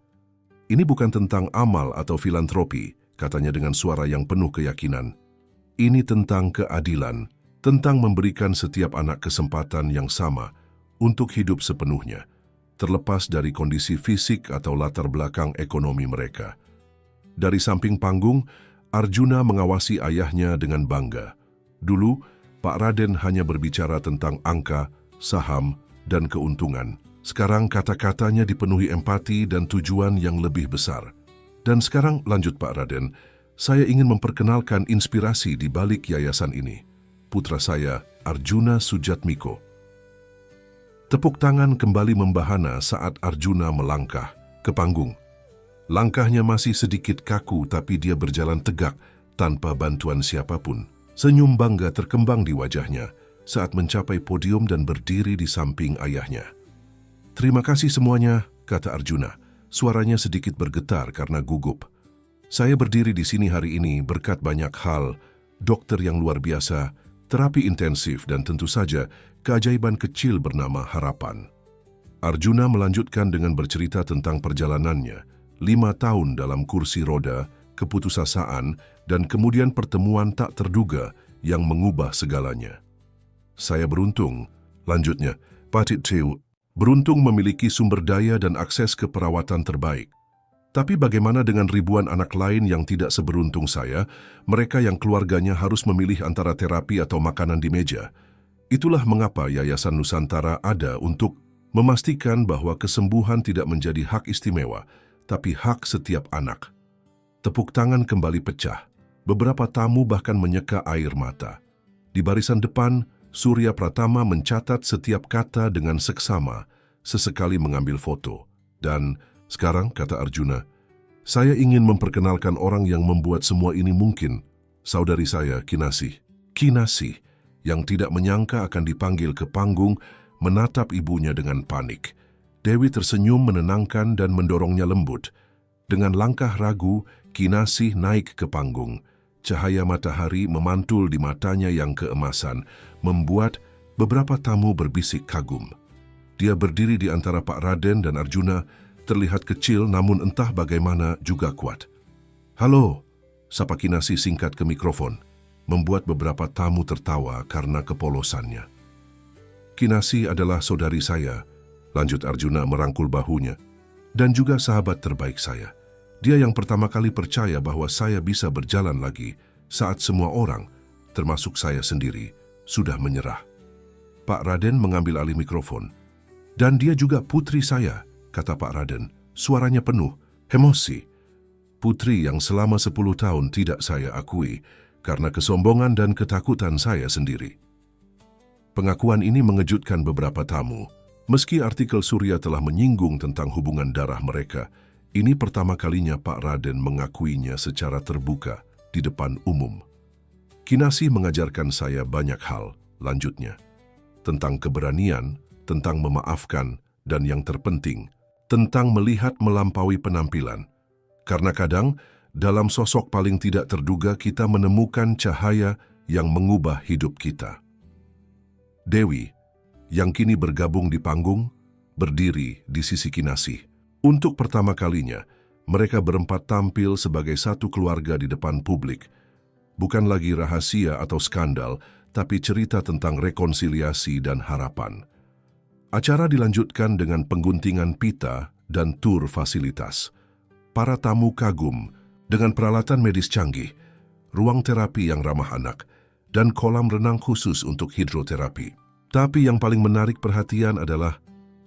"Ini bukan tentang amal atau filantropi," katanya dengan suara yang penuh keyakinan. "Ini tentang keadilan, tentang memberikan setiap anak kesempatan yang sama untuk hidup sepenuhnya, terlepas dari kondisi fisik atau latar belakang ekonomi mereka." Dari samping panggung, Arjuna mengawasi ayahnya dengan bangga. Dulu, Pak Raden hanya berbicara tentang angka, saham, dan keuntungan. Sekarang kata-katanya dipenuhi empati dan tujuan yang lebih besar. "Dan sekarang," lanjut Pak Raden, "saya ingin memperkenalkan inspirasi di balik yayasan ini. Putra saya, Arjuna Sujatmiko." Tepuk tangan kembali membahana saat Arjuna melangkah ke panggung. Langkahnya masih sedikit kaku, tapi dia berjalan tegak tanpa bantuan siapapun. Senyum bangga terkembang di wajahnya saat mencapai podium dan berdiri di samping ayahnya. "Terima kasih semuanya," kata Arjuna. Suaranya sedikit bergetar karena gugup. "Saya berdiri di sini hari ini berkat banyak hal, dokter yang luar biasa, terapi intensif, dan tentu saja keajaiban kecil bernama harapan." Arjuna melanjutkan dengan bercerita tentang perjalanannya, 5 tahun dalam kursi roda, keputusasaan, dan kemudian pertemuan tak terduga yang mengubah segalanya. "Saya beruntung," lanjutnya, "but it too, beruntung memiliki sumber daya dan akses ke perawatan terbaik. Tapi bagaimana dengan ribuan anak lain yang tidak seberuntung saya, mereka yang keluarganya harus memilih antara terapi atau makanan di meja? Itulah mengapa Yayasan Nusantara ada untuk memastikan bahwa kesembuhan tidak menjadi hak istimewa, tapi hak setiap anak. Tepuk tangan kembali pecah. Beberapa tamu bahkan menyeka air mata. Di barisan depan, Surya Pratama mencatat setiap kata dengan seksama, sesekali mengambil foto. Dan sekarang, kata Arjuna, saya ingin memperkenalkan orang yang membuat semua ini mungkin. Saudari saya, Kinasih. Kinasih, yang tidak menyangka akan dipanggil ke panggung, menatap ibunya dengan panik. Dewi tersenyum menenangkan dan mendorongnya lembut. Dengan langkah ragu, Kinasih naik ke panggung. Cahaya matahari memantul di matanya yang keemasan, membuat beberapa tamu berbisik kagum. Dia berdiri di antara Pak Raden dan Arjuna, terlihat kecil namun entah bagaimana juga kuat. Halo, sapa Kinasih singkat ke mikrofon, membuat beberapa tamu tertawa karena kepolosannya. Kinasih adalah saudari saya, lanjut Arjuna merangkul bahunya, dan juga sahabat terbaik saya. Dia yang pertama kali percaya bahwa saya bisa berjalan lagi saat semua orang, termasuk saya sendiri, sudah menyerah. Pak Raden mengambil alih mikrofon. Dan dia juga putri saya, kata Pak Raden, suaranya penuh emosi. Putri yang selama 10 tahun tidak saya akui karena kesombongan dan ketakutan saya sendiri. Pengakuan ini mengejutkan beberapa tamu. Meski artikel Surya telah menyinggung tentang hubungan darah mereka, ini pertama kalinya Pak Raden mengakuinya secara terbuka di depan umum. Kinasih mengajarkan saya banyak hal, lanjutnya. Tentang keberanian, tentang memaafkan, dan yang terpenting, tentang melihat melampaui penampilan. Karena kadang, dalam sosok paling tidak terduga kita menemukan cahaya yang mengubah hidup kita. Dewi, yang kini bergabung di panggung, berdiri di sisi Kinasih. Untuk pertama kalinya, mereka berempat tampil sebagai satu keluarga di depan publik. Bukan lagi rahasia atau skandal, tapi cerita tentang rekonsiliasi dan harapan. Acara dilanjutkan dengan pengguntingan pita dan tur fasilitas. Para tamu kagum dengan peralatan medis canggih, ruang terapi yang ramah anak, dan kolam renang khusus untuk hidroterapi. Tapi yang paling menarik perhatian adalah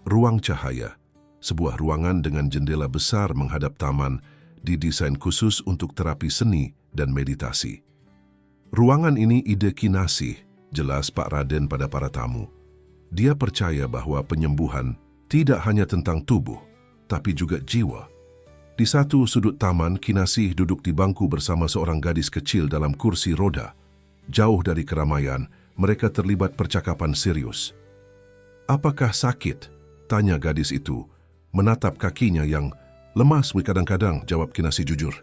ruang cahaya, sebuah ruangan dengan jendela besar menghadap taman, didesain khusus untuk terapi seni dan meditasi. Ruangan ini ide Kinasih, jelas Pak Raden pada para tamu. Dia percaya bahwa penyembuhan tidak hanya tentang tubuh, tapi juga jiwa. Di satu sudut taman, Kinasih duduk di bangku bersama seorang gadis kecil dalam kursi roda. Jauh dari keramaian, mereka terlibat percakapan serius. "Apakah sakit?" tanya gadis itu, menatap kakinya yang lemas kadang-kadang, jawab Kinasih jujur.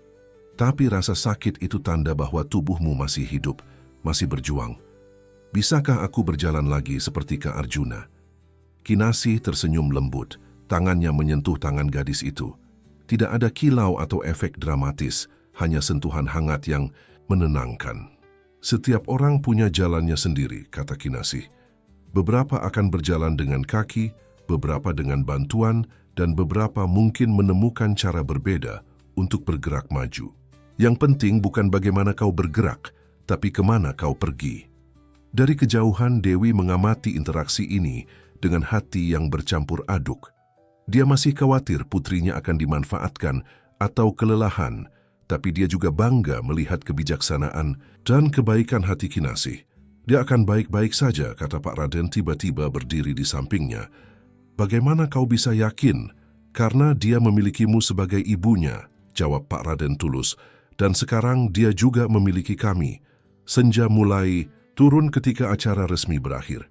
"Tapi rasa sakit itu tanda bahwa tubuhmu masih hidup, masih berjuang. Bisakah aku berjalan lagi seperti Kak Arjuna?" Kinasih tersenyum lembut, tangannya menyentuh tangan gadis itu. Tidak ada kilau atau efek dramatis, hanya sentuhan hangat yang menenangkan. "Setiap orang punya jalannya sendiri," kata Kinasih. "Beberapa akan berjalan dengan kaki, beberapa dengan bantuan, dan beberapa mungkin menemukan cara berbeda untuk bergerak maju. Yang penting bukan bagaimana kau bergerak, tapi kemana kau pergi." Dari kejauhan, Dewi mengamati interaksi ini dengan hati yang bercampur aduk. Dia masih khawatir putrinya akan dimanfaatkan atau kelelahan, tapi dia juga bangga melihat kebijaksanaan dan kebaikan hati Kinasih. "Dia akan baik-baik saja," kata Pak Raden tiba-tiba berdiri di sampingnya. "Bagaimana kau bisa yakin?" "Karena dia memilikimu sebagai ibunya," jawab Pak Raden tulus. "Dan sekarang dia juga memiliki kami." Senja mulai turun ketika acara resmi berakhir.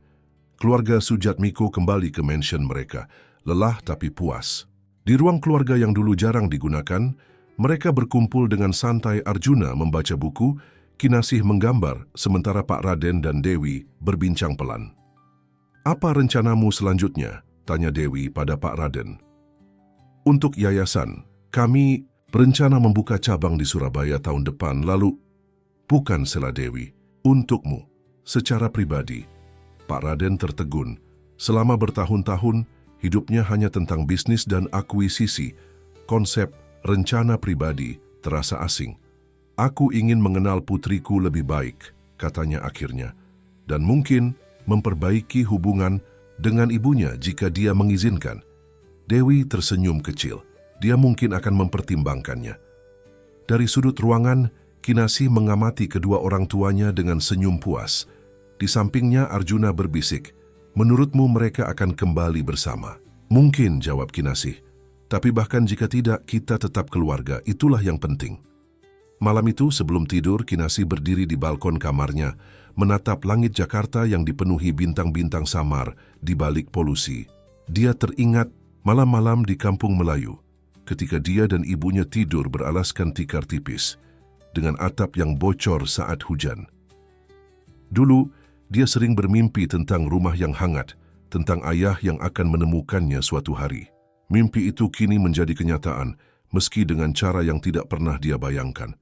Keluarga Sujatmiko kembali ke mansion mereka, lelah tapi puas. Di ruang keluarga yang dulu jarang digunakan, mereka berkumpul dengan santai. Arjuna membaca buku, Kinasih menggambar, sementara Pak Raden dan Dewi berbincang pelan. "Apa rencanamu selanjutnya?" tanya Dewi pada Pak Raden. "Untuk yayasan, kami berencana membuka cabang di Surabaya tahun depan, lalu..." "Bukan," sela Dewi. "Untukmu, secara pribadi." Pak Raden tertegun. Selama bertahun-tahun, hidupnya hanya tentang bisnis dan akuisisi. Konsep rencana pribadi terasa asing. Aku ingin mengenal putriku lebih baik, katanya akhirnya, dan mungkin memperbaiki hubungan dengan ibunya jika dia mengizinkan. Dewi tersenyum kecil. Dia mungkin akan mempertimbangkannya. Dari sudut ruangan, Kinasih mengamati kedua orang tuanya dengan senyum puas. Di sampingnya Arjuna berbisik, "Menurutmu mereka akan kembali bersama?" "Mungkin," jawab Kinasih. "Tapi bahkan jika tidak, kita tetap keluarga, itulah yang penting." Malam itu sebelum tidur, Kinasih berdiri di balkon kamarnya, menatap langit Jakarta yang dipenuhi bintang-bintang samar di balik polusi. Dia teringat malam-malam di kampung Melayu, ketika dia dan ibunya tidur beralaskan tikar tipis, dengan atap yang bocor saat hujan. Dulu, dia sering bermimpi tentang rumah yang hangat, tentang ayah yang akan menemukannya suatu hari. Mimpi itu kini menjadi kenyataan, meski dengan cara yang tidak pernah dia bayangkan.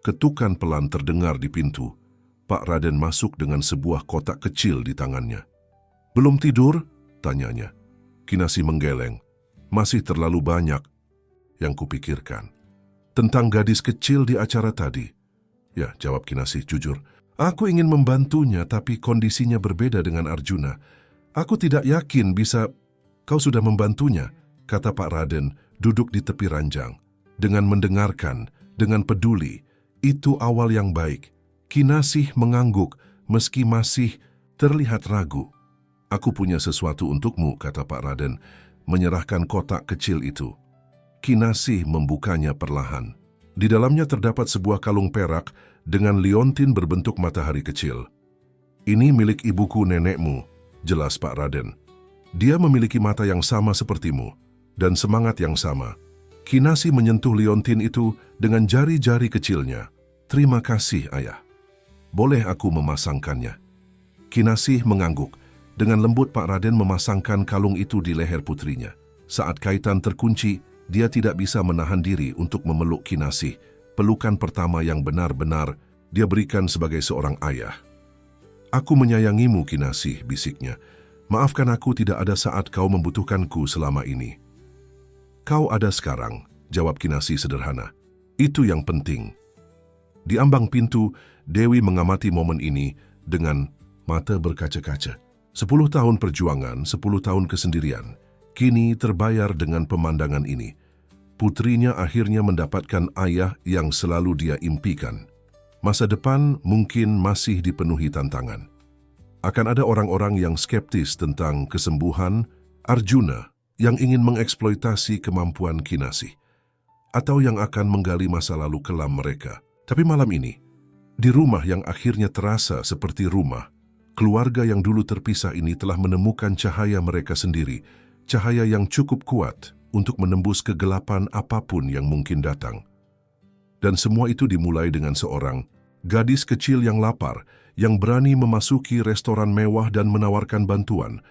Ketukan pelan terdengar di pintu. Pak Raden masuk dengan sebuah kotak kecil di tangannya. "Belum tidur?" tanyanya. Kinasih menggeleng. "Masih terlalu banyak yang kupikirkan." "Tentang gadis kecil di acara tadi?" "Ya," jawab Kinasih jujur. "Aku ingin membantunya, tapi kondisinya berbeda dengan Arjuna. Aku tidak yakin bisa..." "Kau sudah membantunya," kata Pak Raden, duduk di tepi ranjang. "Dengan mendengarkan, dengan peduli, itu awal yang baik." Kinasih mengangguk, meski masih terlihat ragu. "Aku punya sesuatu untukmu," kata Pak Raden, menyerahkan kotak kecil itu. Kinasih membukanya perlahan. Di dalamnya terdapat sebuah kalung perak dengan liontin berbentuk matahari kecil. "Ini milik ibuku nenekmu," jelas Pak Raden. "Dia memiliki mata yang sama sepertimu, dan semangat yang sama." Kinasih menyentuh liontin itu dengan jari-jari kecilnya. "Terima kasih, Ayah. Boleh aku memasangkannya?" Kinasih mengangguk. Dengan lembut Pak Raden memasangkan kalung itu di leher putrinya. Saat kaitan terkunci, dia tidak bisa menahan diri untuk memeluk Kinasih. Pelukan pertama yang benar-benar dia berikan sebagai seorang ayah. "Aku menyayangimu, Kinasih," bisiknya. "Maafkan aku tidak ada saat kau membutuhkanku selama ini." "Kau ada sekarang," jawab Kinasih sederhana. "Itu yang penting." Di ambang pintu, Dewi mengamati momen ini dengan mata berkaca-kaca. 10 tahun perjuangan, 10 tahun kesendirian, kini terbayar dengan pemandangan ini. Putrinya akhirnya mendapatkan ayah yang selalu dia impikan. Masa depan mungkin masih dipenuhi tantangan. Akan ada orang-orang yang skeptis tentang kesembuhan Arjuna yang ingin mengeksploitasi kemampuan Kinasih, atau yang akan menggali masa lalu kelam mereka. Tapi malam ini, di rumah yang akhirnya terasa seperti rumah, keluarga yang dulu terpisah ini telah menemukan cahaya mereka sendiri, cahaya yang cukup kuat untuk menembus kegelapan apapun yang mungkin datang. Dan semua itu dimulai dengan seorang gadis kecil yang lapar, yang berani memasuki restoran mewah dan menawarkan bantuan.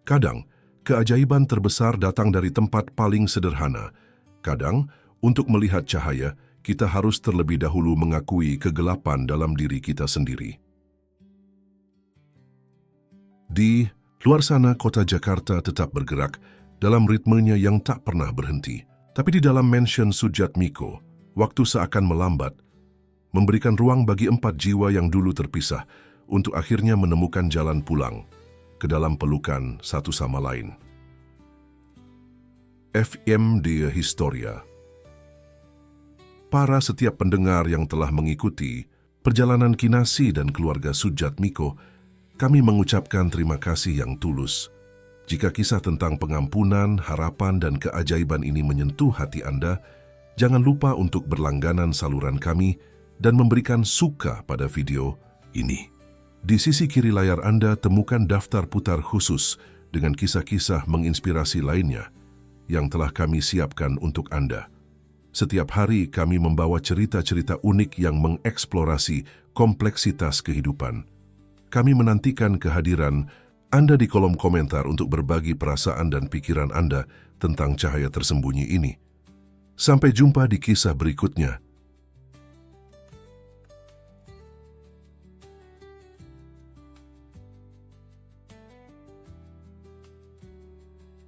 Kadang, keajaiban terbesar datang dari tempat paling sederhana. Kadang, untuk melihat cahaya, kita harus terlebih dahulu mengakui kegelapan dalam diri kita sendiri. Di luar sana, kota Jakarta tetap bergerak dalam ritmenya yang tak pernah berhenti. Tapi di dalam mansion Sudjatmiko, waktu seakan melambat, memberikan ruang bagi 4 jiwa yang dulu terpisah untuk akhirnya menemukan jalan pulang ke dalam pelukan satu sama lain. FM Dia Historia. Para setiap pendengar yang telah mengikuti perjalanan Kinasih dan keluarga Sudjatmiko, kami mengucapkan terima kasih yang tulus. Jika kisah tentang pengampunan, harapan, dan keajaiban ini menyentuh hati Anda, jangan lupa untuk berlangganan saluran kami dan memberikan suka pada video ini. Di sisi kiri layar Anda temukan daftar putar khusus dengan kisah-kisah menginspirasi lainnya yang telah kami siapkan untuk Anda. Setiap hari kami membawa cerita-cerita unik yang mengeksplorasi kompleksitas kehidupan. Kami menantikan kehadiran Anda di kolom komentar untuk berbagi perasaan dan pikiran Anda tentang cahaya tersembunyi ini. Sampai jumpa di kisah berikutnya.